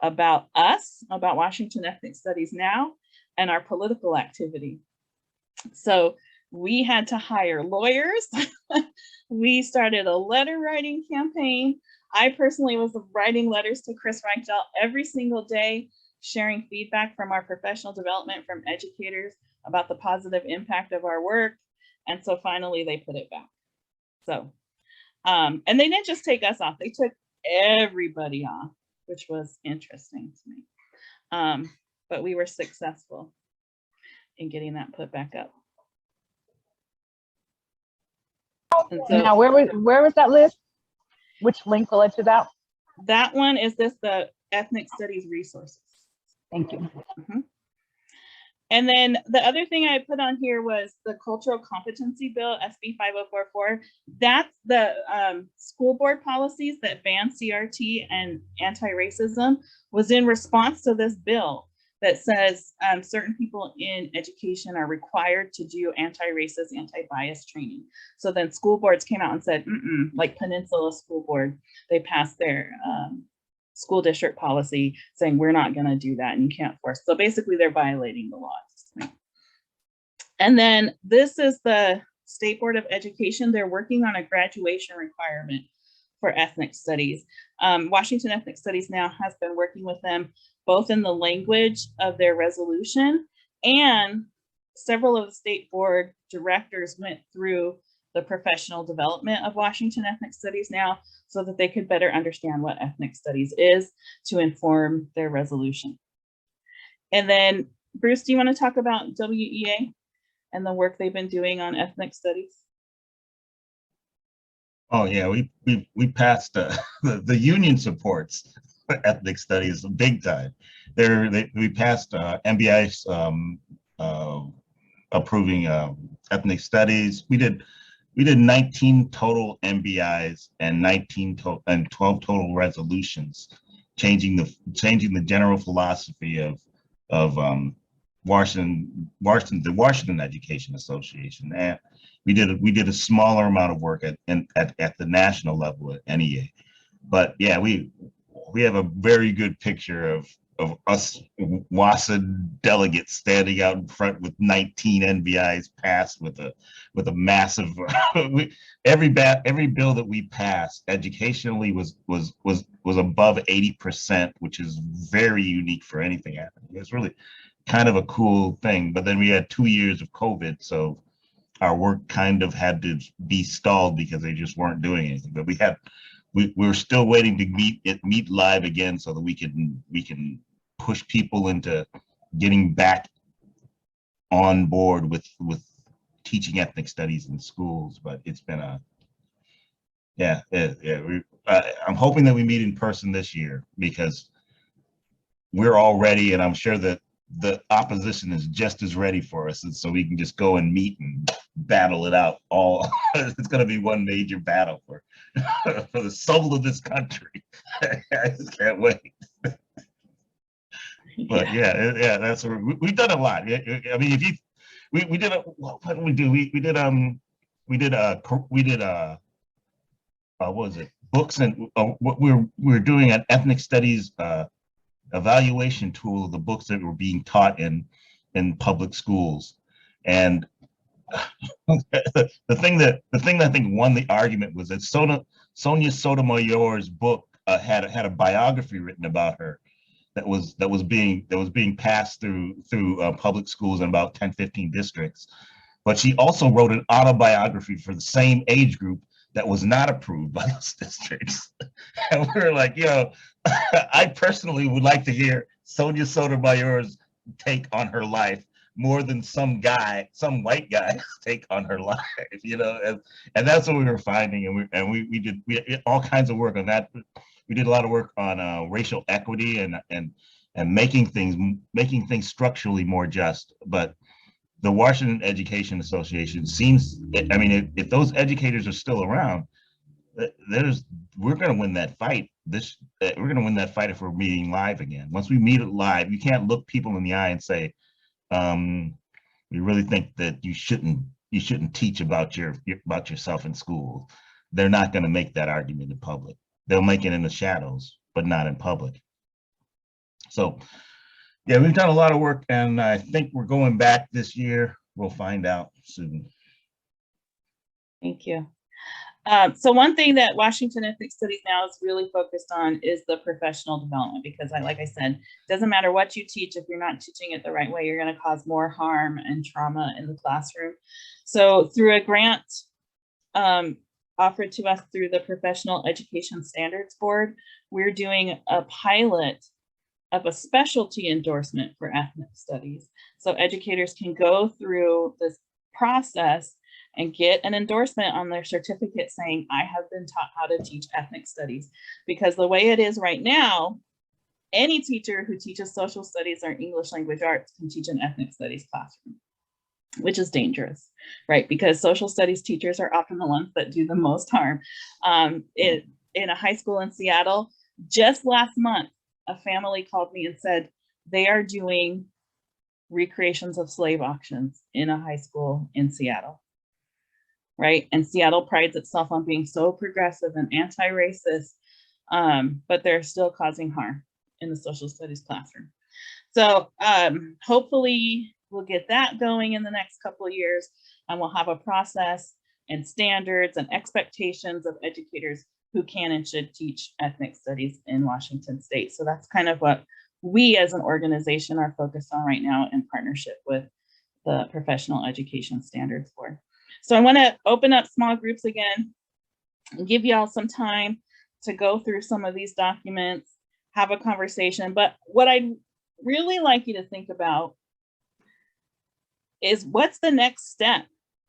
about us, about Washington Ethnic Studies Now, and our political activity. So we had to hire lawyers. We started a letter writing campaign. I personally was writing letters to Chris Reichdahl every single day sharing feedback from our professional development from educators about the positive impact of our work. And so finally they put it back. So, and they didn't just take us off, they took everybody off, which was interesting to me. But we were successful in getting that put back up. And so, now, where was that list? Which link will it to that? That one is the ethnic studies resources. Thank you. Mm-hmm. And then the other thing I put on here was the cultural competency bill, SB 5044. That's the school board policies that ban CRT and anti-racism, was in response to this bill that says certain people in education are required to do anti-racist, anti-bias training. So then school boards came out and said, like Peninsula School Board, they passed their school district policy saying we're not going to do that and you can't force. So basically they're violating the laws. And then this is the State Board of Education. They're working on a graduation requirement for ethnic studies. Washington Ethnic Studies now has been working with them both in the language of their resolution, and several of the state board directors went through the professional development of Washington Ethnic Studies now so that they could better understand what ethnic studies is to inform their resolution. And then Bruce, do you want to talk about WEA and the work they've been doing on ethnic studies? Oh yeah, we passed the union supports ethnic studies big time. We passed MBI's approving ethnic studies. We did 19 total MBIs and 12 total resolutions, changing the general philosophy of the Washington Education Association. And we did a smaller amount of work at the national level at NEA. But yeah, we have a very good picture of us WASA delegates standing out in front with 19 NBIs passed with a massive every bill that we passed educationally was above 80%, which is very unique for anything happening. It's really kind of a cool thing. But then we had 2 years of COVID, so our work kind of had to be stalled because they just weren't doing anything. But we're still waiting to meet live again so that we can push people into getting back on board with teaching ethnic studies in schools. But it's been I'm hoping that we meet in person this year because we're all ready, and I'm sure that the opposition is just as ready for us, and so we can just go and meet and battle it out. It's going to be one major battle for the soul of this country. I just can't wait. But yeah, that's we've done a lot. I mean, if you we did what did we do? We did what was it? Books, and what we're doing an ethnic studies evaluation tool of the books that were being taught in public schools. And the thing that I think won the argument was that Sonia Sotomayor's book had a biography written about her that was being passed through public schools in about 10-15 districts. But she also wrote an autobiography for the same age group that was not approved by those districts. And we were like, I personally would like to hear Sonia Sotomayor's take on her life more than some white guy's take on her life, and that's what we were finding. And we did all kinds of work on that. We did a lot of work on racial equity and making things structurally more just. But the Washington Education Association I mean, if those educators are still around, we're going to win that fight. We're going to win that fight if we're meeting live again. Once we meet it live, you can't look people in the eye and say, we really think that you shouldn't teach about yourself in school. They're not going to make that argument in public. They'll make it in the shadows, but not in public. So yeah, we've done a lot of work, and I think we're going back this year. We'll find out soon. Thank you. So one thing that Washington Ethnic Studies now is really focused on is the professional development, because like I said, it doesn't matter what you teach, if you're not teaching it the right way, you're going to cause more harm and trauma in the classroom. So through a grant offered to us through the Professional Education Standards Board, we're doing a pilot of a specialty endorsement for ethnic studies. So educators can go through this process and get an endorsement on their certificate saying, I have been taught how to teach ethnic studies. Because the way it is right now, any teacher who teaches social studies or English language arts can teach an ethnic studies classroom, which is dangerous, right? Because social studies teachers are often the ones that do the most harm. In a high school in Seattle, just last month, a family called me and said they are doing recreations of slave auctions in a high school in Seattle, right? And Seattle prides itself on being so progressive and anti-racist, but they're still causing harm in the social studies classroom. So hopefully we'll get that going in the next couple of years, and we'll have a process and standards and expectations of educators who can and should teach ethnic studies in Washington State. So that's kind of what we as an organization are focused on right now in partnership with the Professional Education Standards Board. So I want to open up small groups again and give you all some time to go through some of these documents, have a conversation. But what I'd really like you to think about is what's the next step?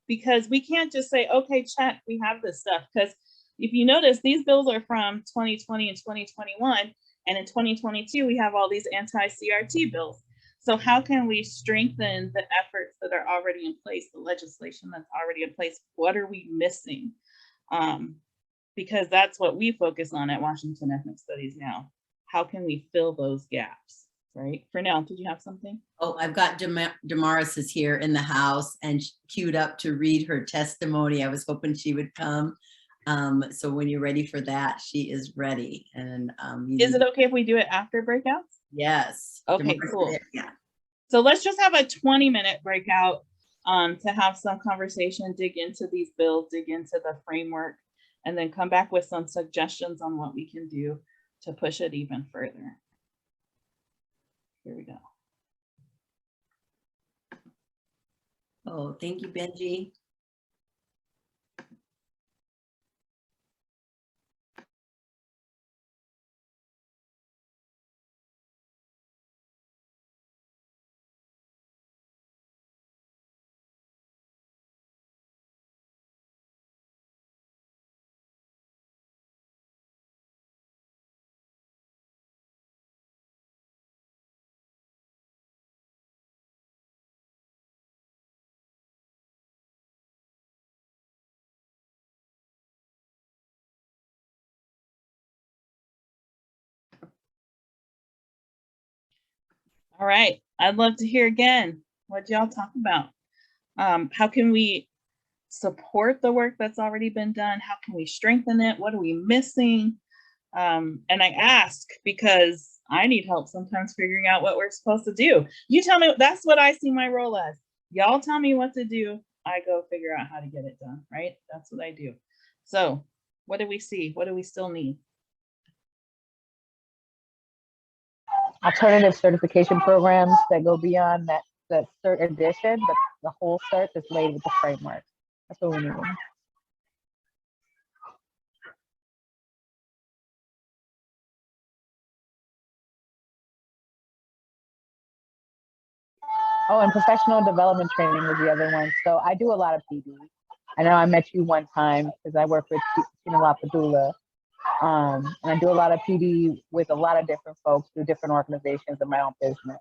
Because we can't just say, okay, check, we have this stuff. Because if you notice, these bills are from 2020 and 2021. And in 2022, we have all these anti-CRT bills. So how can we strengthen the efforts that are already in place, the legislation that's already in place? What are we missing? Because that's what we focus on at Washington Ethnic Studies now. How can we fill those gaps, right? For now, did you have something? Oh, I've got Damaris is here in the house and queued up to read her testimony. I was hoping she would come. So when you're ready for that, she is ready. And is it okay if we do it after breakouts? Yes. Okay, Damaris, cool. yeah. So let's just have a 20-minute breakout to have some conversation, dig into these bills, dig into the framework, and then come back with some suggestions on what we can do to push it even further. Here we go. Oh, thank you, Benji. All right, I'd love to hear again. What y'all talk about? How can we support the work that's already been done? How can we strengthen it? What are we missing? And I ask because I need help sometimes figuring out what we're supposed to do. You tell me, that's what I see my role as. Y'all tell me what to do. I go figure out how to get it done, right? That's what I do. So what do we see? What do we still need? Alternative certification programs that go beyond that cert edition, but the whole cert is laid with the framework. That's what we need. Oh, and professional development training was the other one. So I do a lot of PD. I know I met you one time because I work with Tina Lapadula. And I do a lot of PD with a lot of different folks through different organizations in my own business.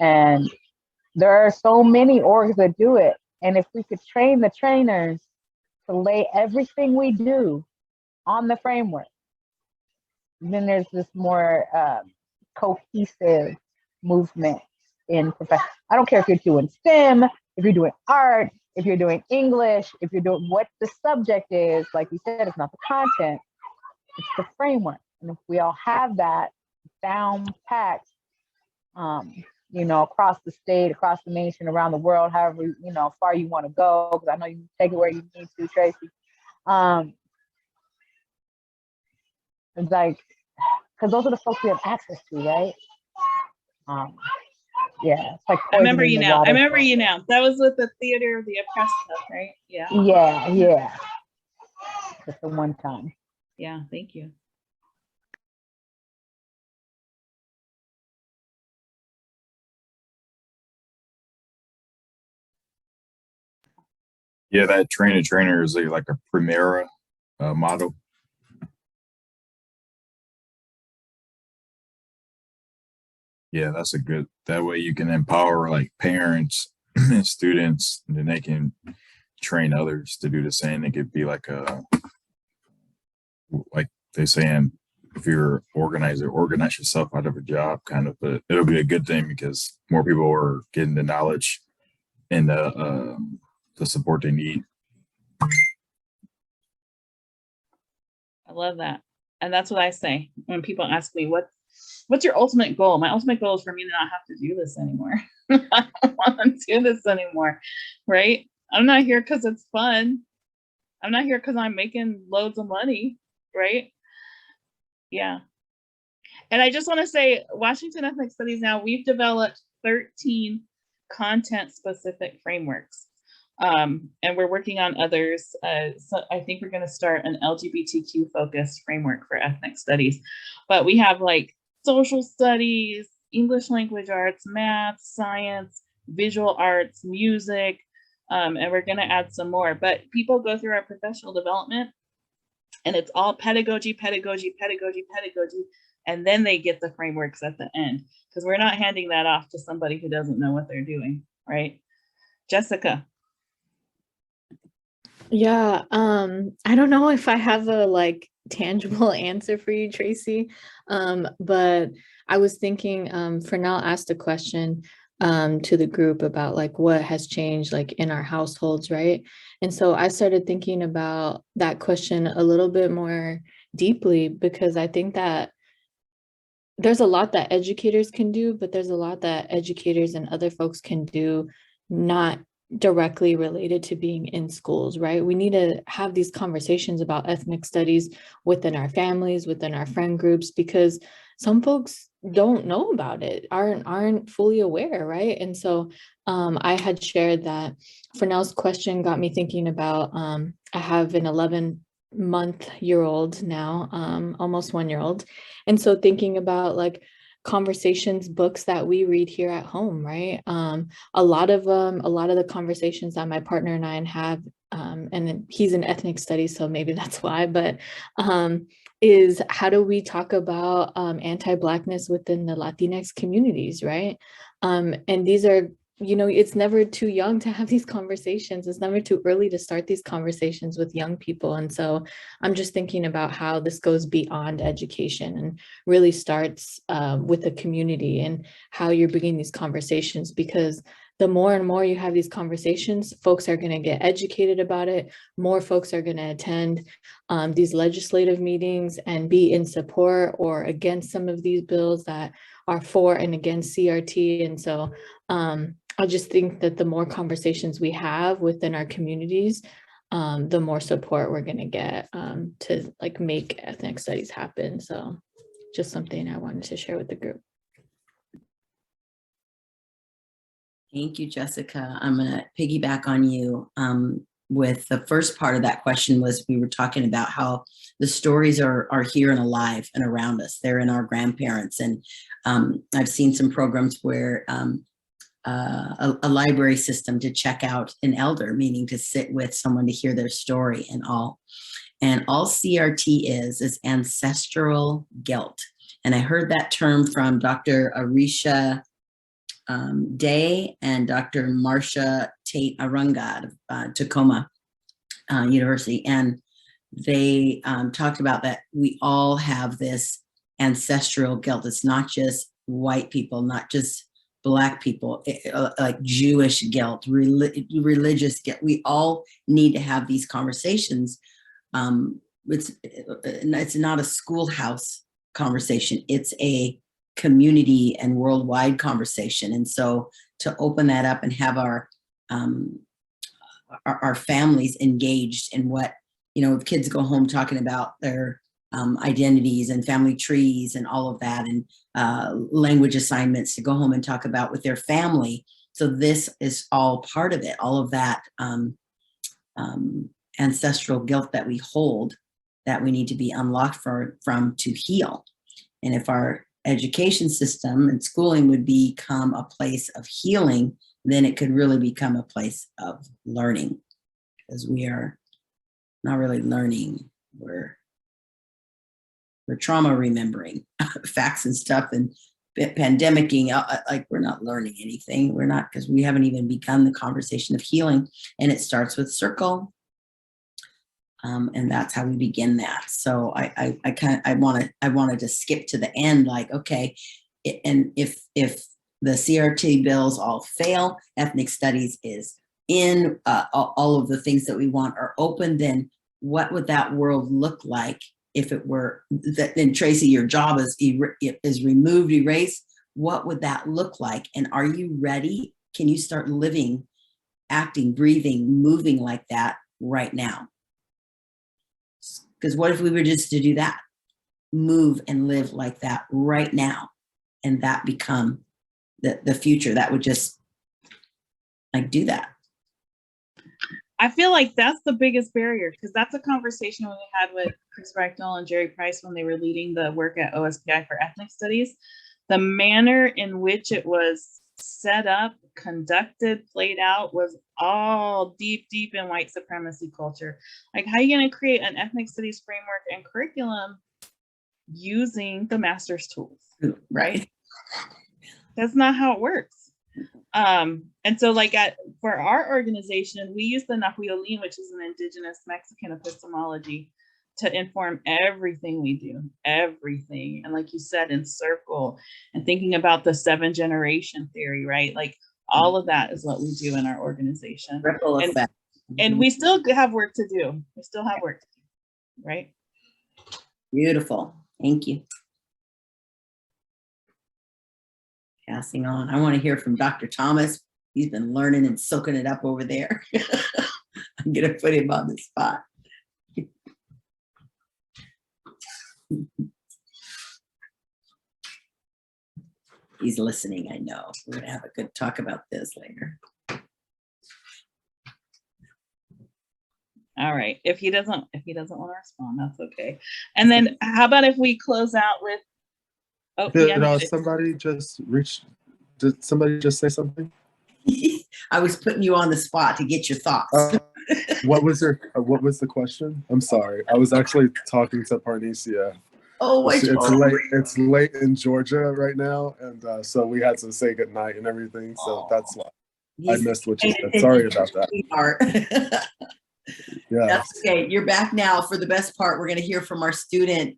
And there are so many orgs that do it. And if we could train the trainers to lay everything we do on the framework, then there's this more cohesive movement in profession. I don't care if you're doing STEM, if you're doing art, if you're doing English, if you're doing what the subject is, like you said, it's not the content, it's the framework. And if we all have that down packed, you know, across the state, across the nation, around the world, however, you know, far you want to go, because I know you take it where you need to, Tracy. Um, it's like, because those are the folks we have access to, right? Yeah, it's like I remember poisoning you the now. I water. remember you now. That was with the Theater of the Oppressed stuff, right? Yeah. Yeah. Just the one time. Yeah, thank you. Yeah, that trainer is like a Primera model. Yeah, that's a good. That way you can empower like parents and students, and then they can train others to do the same. It could be like they saying, if you're an organizer, organize yourself out of a job, kind of. But it'll be a good thing because more people are getting the knowledge and the support they need. I love that. And that's what I say when people ask me, what's your ultimate goal? My ultimate goal is for me to not have to do this anymore. I don't want to do this anymore, right? I'm not here because it's fun. I'm not here because I'm making loads of money, right? Yeah. And I just want to say, Washington Ethnic Studies now, we've developed 13 content-specific frameworks. And we're working on others. So I think we're going to start an LGBTQ focused framework for ethnic studies. But we have like social studies, English language arts, math, science, visual arts, music, and we're going to add some more. But people go through our professional development and it's all pedagogy, pedagogy, pedagogy, pedagogy. And then they get the frameworks at the end because we're not handing that off to somebody who doesn't know what they're doing, right? Jessica. Yeah, I don't know if I have a like tangible answer for you, Tracy. But I was thinking, Fernell asked a question to the group about like what has changed like in our households, right? And so I started thinking about that question a little bit more deeply because I think that there's a lot that educators can do, but there's a lot that educators and other folks can do not directly related to being in schools, right? We need to have these conversations about ethnic studies within our families, within our friend groups, because some folks don't know about it, aren't fully aware, right? And so I had shared that Fernell's question got me thinking about, I have an 11-month-year-old now, almost 1-year-old. And so thinking about like conversations, books that we read here at home, right? A lot of the conversations that my partner and I have, and he's in ethnic studies, so maybe that's why, but is how do we talk about anti-Blackness within the Latinx communities, right? And these are, it's never too young to have these conversations. It's never too early to start these conversations with young people. And so I'm just thinking about how this goes beyond education and really starts with the community and how you're bringing these conversations, because the more and more you have these conversations, folks are going to get educated about it. More folks are going to attend these legislative meetings and be in support or against some of these bills that are for and against CRT. And so I just think that the more conversations we have within our communities, the more support we're going to get to like make ethnic studies happen. So just something I wanted to share with the group. Thank you, Jessica. I'm going to piggyback on you with the first part of that question. Was we were talking about how the stories are here and alive and around us. They're in our grandparents. And I've seen some programs where a library system to check out an elder, meaning to sit with someone to hear their story and all. And all CRT is ancestral guilt. And I heard that term from Dr. Arisha Day and Dr. Marcia Tate Arungad of Tacoma University. And they talked about that we all have this ancestral guilt. It's not just white people, not just Black people, like Jewish guilt, religious guilt. We all need to have these conversations. It's not a schoolhouse conversation. It's a community and worldwide conversation. And so to open that up and have our families engaged in what if kids go home talking about their identities and family trees and all of that, and language assignments to go home and talk about with their family. So this is all part of it, all of that ancestral guilt that we hold that we need to be unlocked from to heal. And if our education system and schooling would become a place of healing, then it could really become a place of learning, because we are not really learning. We're trauma remembering facts and stuff, and pandemicking, like we're not learning anything. We're not, because we haven't even begun the conversation of healing. And it starts with circle. And that's how we begin that. So I wanted to skip to the end, like, okay, and if the CRT bills all fail, ethnic studies is in, all of the things that we want are open, then what would that world look like if it were that? Then Tracy, your job is removed, erased. What would that look like? And are you ready? Can you start living, acting, breathing, moving like that right now? Because what if we were just to do that, move and live like that right now, and that become the future? That would just like do that. I feel like that's the biggest barrier, because that's a conversation we had with Chris Rechtel and Jerry Price when they were leading the work at OSPI for ethnic studies. The manner in which it was set up, conducted, played out was all deep in white supremacy culture. Like, how are you going to create an ethnic studies framework and curriculum using the master's tools? Right. That's not how it works. And so like for our organization, we use the Nahuatl, which is an indigenous Mexican epistemology, to inform everything we do, everything. And like you said, in circle, and thinking about the 7-generation theory, right? Like all of that is what we do in our organization. Ripple effect. And we still have work to do. We still have work to do, right? Beautiful. Thank you. Passing on. I want to hear from Dr. Thomas. He's been learning and soaking it up over there. I'm going to put him on the spot. He's listening, I know. We're going to have a good talk about this later. All right. If he doesn't want to respond, that's okay. And then how about if we close out with, somebody just reached, did somebody just say something? I was putting you on the spot to get your thoughts. What was the question? I'm sorry. I was actually talking to Parnesia. Oh, it's late in Georgia right now, and so we had to say goodnight and everything. So that's why I missed what you said. Sorry about that. Yeah, that's okay. You're back now. For the best part, we're going to hear from our student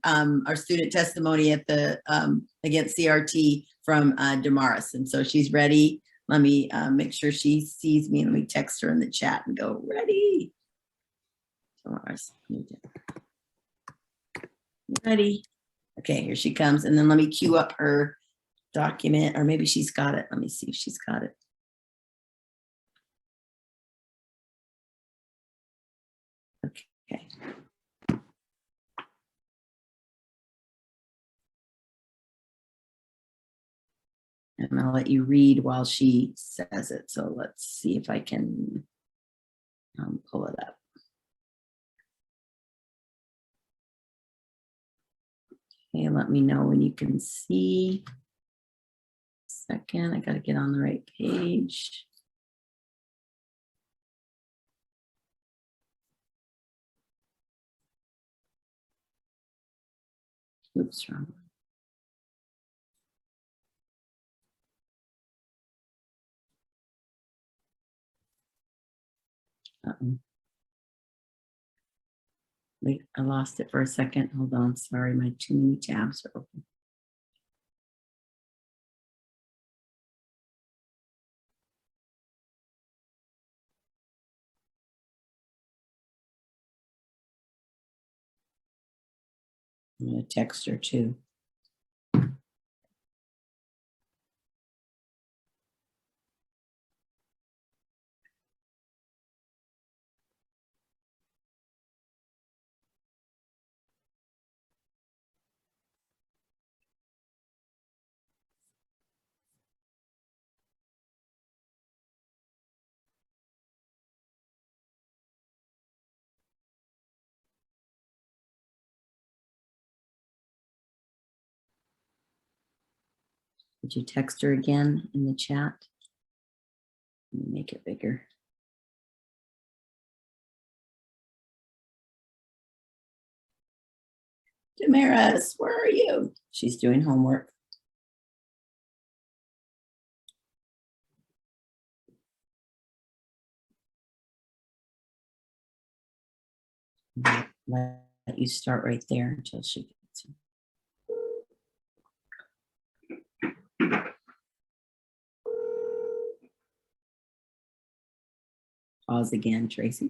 testimony at the against CRT from Damaris, and so she's ready. Let me make sure she sees me. Let me text her in the chat and go, ready. Damaris, ready. Okay, here she comes. And then let me queue up her document, or maybe she's got it. Let me see if she's got it. Okay. And I'll let you read while she says it. So let's see if I can pull it up. Okay, let me know when you can see. Second, I got to get on the right page. Oops, wrong one. Wait, I lost it for a second. Hold on. Sorry, my too many tabs are open. I'm going to text her too. Would you text her again in the chat? Let me make it bigger. Damaris, where are you? She's doing homework. Let you start right there until she gets in. Pause again, Tracy.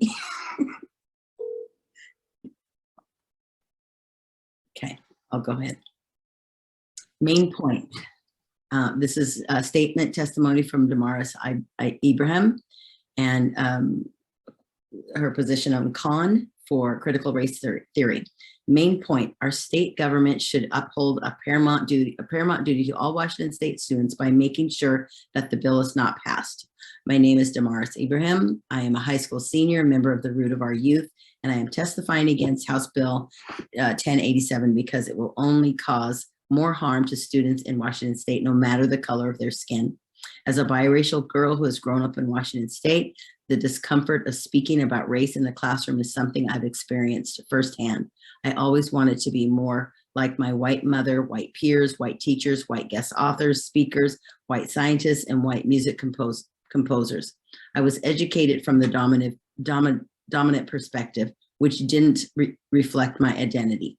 Okay, I'll go ahead. Main point. This is a statement testimony from Damaris Ibrahim and her position on CON for critical race theory. Main point, our state government should uphold a paramount duty to all Washington State students by making sure that the bill is not passed. My name is Damaris Ibrahim. I am a high school senior, member of the Root of Our Youth, and I am testifying against House Bill 1087 because it will only cause more harm to students in Washington State, no matter the color of their skin. As a biracial girl who has grown up in Washington State, the discomfort of speaking about race in the classroom is something I've experienced firsthand. I always wanted to be more like my white mother, white peers, white teachers, white guest authors, speakers, white scientists, and white music composers. I was educated from the dominant perspective, which didn't reflect my identity.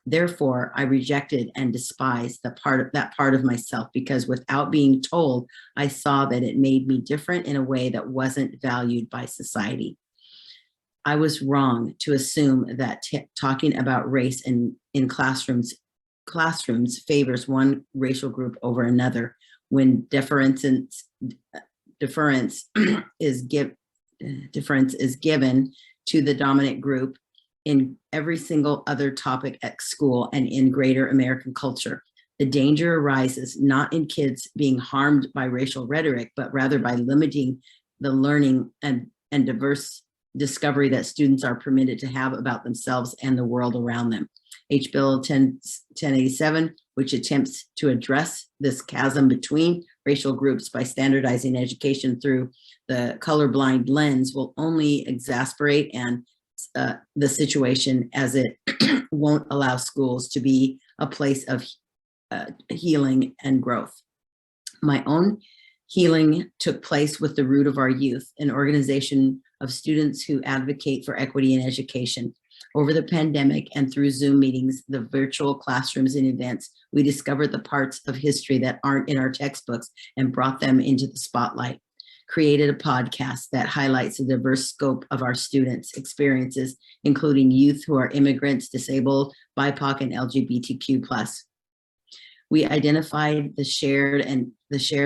Therefore, I rejected and despised that part of myself because without being told, I saw that it made me different in a way that wasn't valued by society. I was wrong to assume that talking about race in classrooms favors one racial group over another when difference is given to the dominant group in every single other topic at school and in greater American culture. The danger arises not in kids being harmed by racial rhetoric, but rather by limiting the learning and diverse discovery that students are permitted to have about themselves and the world around them. H. Bill 1087, which attempts to address this chasm between racial groups by standardizing education through the colorblind lens, will only exacerbate the situation, as it won't allow schools to be a place of healing and growth. My own healing took place with the Root of Our Youth, an organization of students who advocate for equity in education. Over the pandemic and through Zoom meetings, the virtual classrooms and events, we discovered the parts of history that aren't in our textbooks and brought them into the spotlight. Created a podcast that highlights the diverse scope of our students' experiences, including youth who are immigrants, disabled, BIPOC, and LGBTQ+. We identified the shared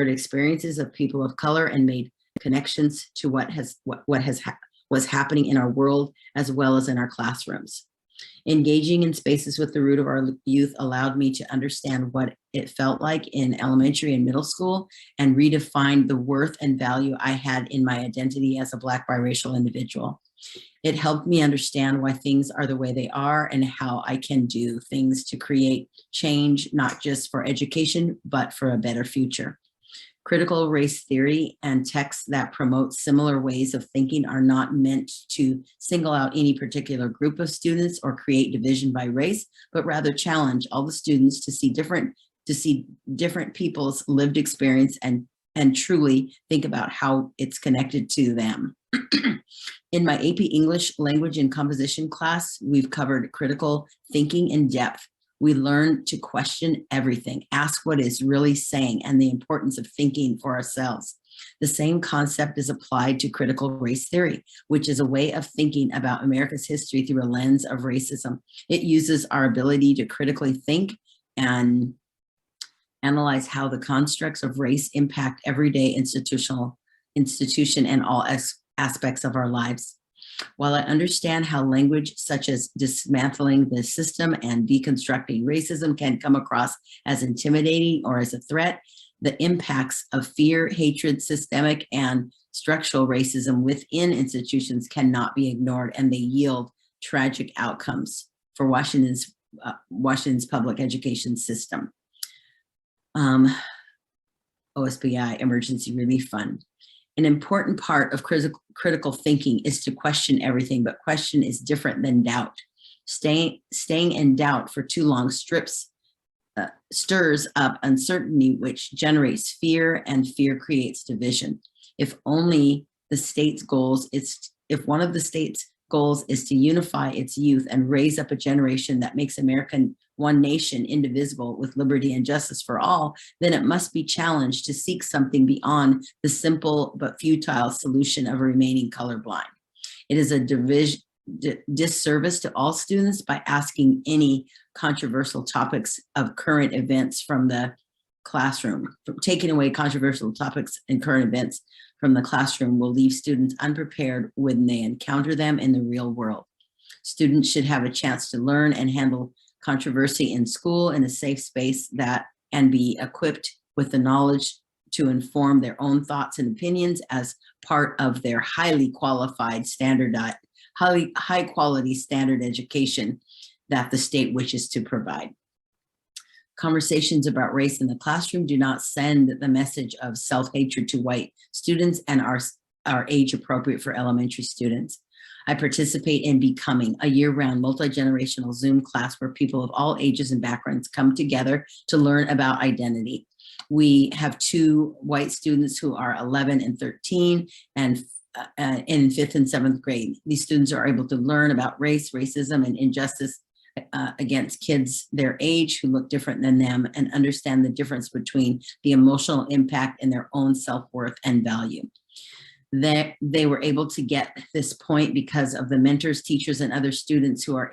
experiences of people of color and made connections to what was happening in our world as well as in our classrooms. Engaging in spaces with the Root of Our Youth allowed me to understand what it felt like in elementary and middle school and redefine the worth and value I had in my identity as a Black biracial individual. It helped me understand why things are the way they are and how I can do things to create change, not just for education, but for a better future. Critical race theory and texts that promote similar ways of thinking are not meant to single out any particular group of students or create division by race, but rather challenge all the students to see different people's lived experience and truly think about how it's connected to them. In my AP English language and composition class, we've covered critical thinking in depth. We learn to question everything, ask what it's really saying, and the importance of thinking for ourselves. The same concept is applied to critical race theory, which is a way of thinking about America's history through a lens of racism. It uses our ability to critically think and analyze how the constructs of race impact everyday institution and all aspects of our lives. While I understand how language such as dismantling the system and deconstructing racism can come across as intimidating or as a threat, the impacts of fear, hatred, systemic and structural racism within institutions cannot be ignored, and they yield tragic outcomes for Washington's public education system. OSBI Emergency Relief Fund. An important part of critical thinking is to question everything, but question is different than doubt. Staying in doubt for too long stirs up uncertainty, which generates fear, and fear creates division. If only the state's goals if one of the state's goals is to unify its youth and raise up a generation that makes America one nation, indivisible, with liberty and justice for all, then it must be challenged to seek something beyond the simple but futile solution of remaining colorblind. It is a disservice to all students by asking any controversial topics of current events from the classroom. Taking away controversial topics and current events from the classroom will leave students unprepared when they encounter them in the real world. Students should have a chance to learn and handle controversy in school in a safe space and be equipped with the knowledge to inform their own thoughts and opinions as part of their high quality standard education that the state wishes to provide. Conversations about race in the classroom do not send the message of self-hatred to white students and are age appropriate for elementary students. I participate in Becoming, a year-round multi-generational Zoom class where people of all ages and backgrounds come together to learn about identity. We have 2 white students who are 11 and 13 and in 5th and 7th grade. These students are able to learn about race, racism, and injustice against kids their age who look different than them, and understand the difference between the emotional impact and their own self-worth and value. They were able to get this point because of the mentors, teachers, and other students who were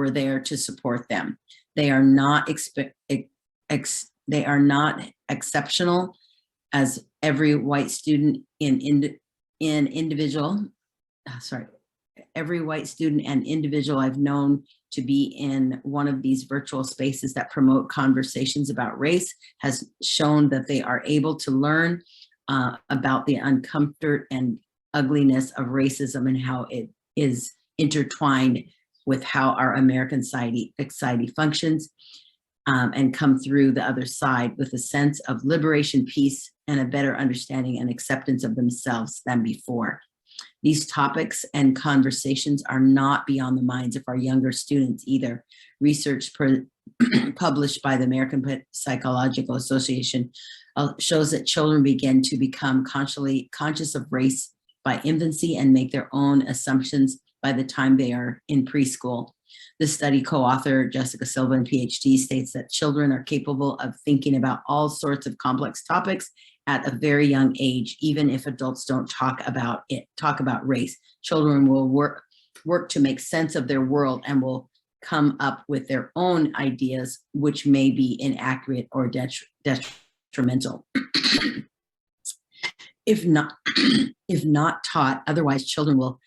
there to support them. They are not exceptional, as every white student every white student and individual I've known to be in one of these virtual spaces that promote conversations about race has shown that they are able to learn about the uncomfort and ugliness of racism and how it is intertwined with how our American society functions, and come through the other side with a sense of liberation, peace, and a better understanding and acceptance of themselves than before. These topics and conversations are not beyond the minds of our younger students either. Research published by the American Psychological Association shows that children begin to become conscious of race by infancy and make their own assumptions by the time they are in preschool. The study co-author Jessica Silva, PhD, states that children are capable of thinking about all sorts of complex topics at a very young age, even if adults don't talk about race. Children will work to make sense of their world and will come up with their own ideas, which may be inaccurate or detrimental. If not taught, otherwise children will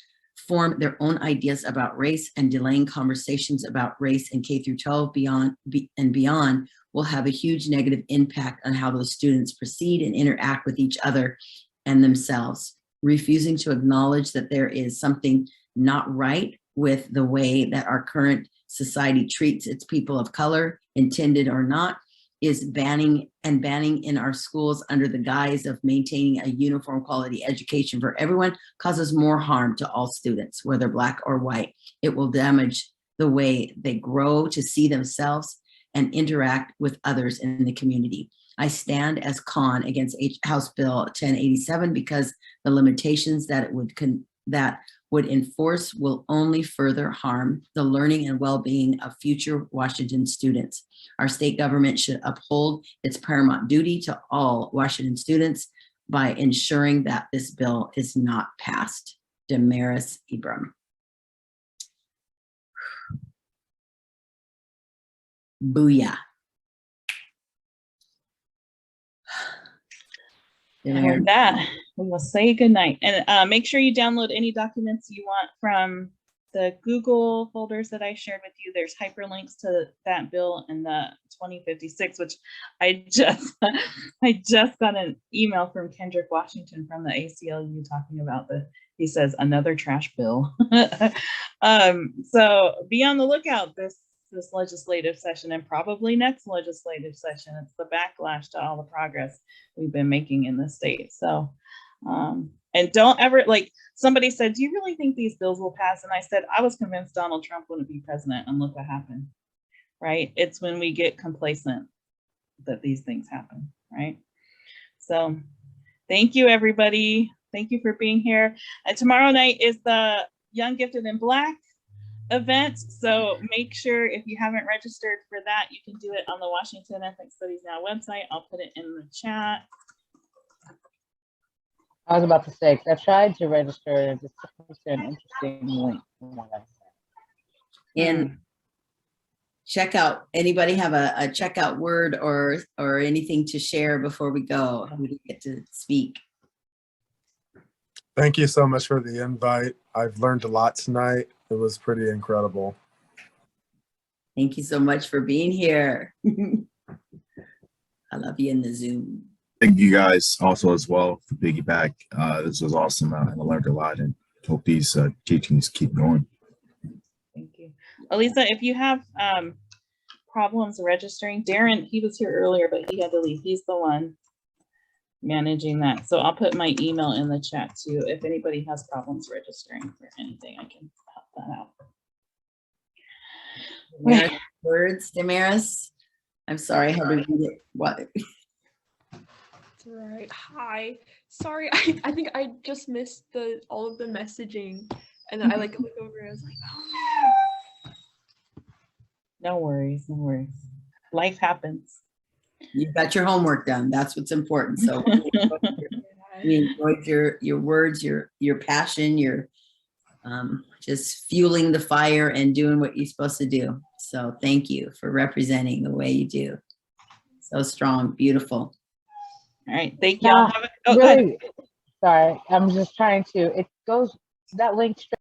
form their own ideas about race, and delaying conversations about race in K-12 and beyond will have a huge negative impact on how those students proceed and interact with each other and themselves. Refusing to acknowledge that there is something not right with the way that our current society treats its people of color, intended or not, is banning in our schools under the guise of maintaining a uniform quality education for everyone causes more harm to all students, whether Black or white. It will damage the way they grow to see themselves and interact with others in the community. I stand as con against House Bill 1087 because the limitations that it would enforce will only further harm the learning and well-being of future Washington students. Our state government should uphold its paramount duty to all Washington students by ensuring that this bill is not passed. Damaris Ibram. Booyah. And with that, we will say goodnight. And make sure you download any documents you want from the Google folders that I shared with you. There's hyperlinks to that bill in the 2056, which I just got an email from Kendrick Washington from the ACLU talking about he says another trash bill. So be on the lookout. this legislative session and probably next legislative session. It's the backlash to all the progress we've been making in the state. So, and don't ever, like somebody said, do you really think these bills will pass? And I said, I was convinced Donald Trump wouldn't be president, and look what happened, right? It's when we get complacent that these things happen, right? So thank you, everybody. Thank you for being here. And tomorrow night is the Young, Gifted, and Black event. So make sure if you haven't registered for that, you can do it on the Washington Ethnic Studies Now website. I'll put it in the chat. I was about to say, 'cause I tried to register and just an interesting link. And checkout, anybody have a checkout word or anything to share before we go? We get to speak. Thank you so much for the invite. I've learned a lot tonight. It was pretty incredible. Thank you so much for being here. I love you in the Zoom. Thank you guys also as well for piggyback. This was awesome. I learned a lot and hope these teachings keep going. Thank you. Elisa, if you have problems registering, Darren, he was here earlier, but he had to leave. He's the one managing that. So I'll put my email in the chat too. If anybody has problems registering for anything, I can help that out. Damaris, words, Damaris? I'm sorry, how to read it. What? That's right. Hi. Sorry, I think I just missed all of the messaging, and then I look over and I was like, oh man. No worries, no worries. Life happens. You got your homework done. That's what's important. So we enjoyed your words, your passion, your just fueling the fire and doing what you're supposed to do. So thank you for representing the way you do. So strong, beautiful. All right, thank you. Really, sorry, I'm just trying to, it goes, that link straight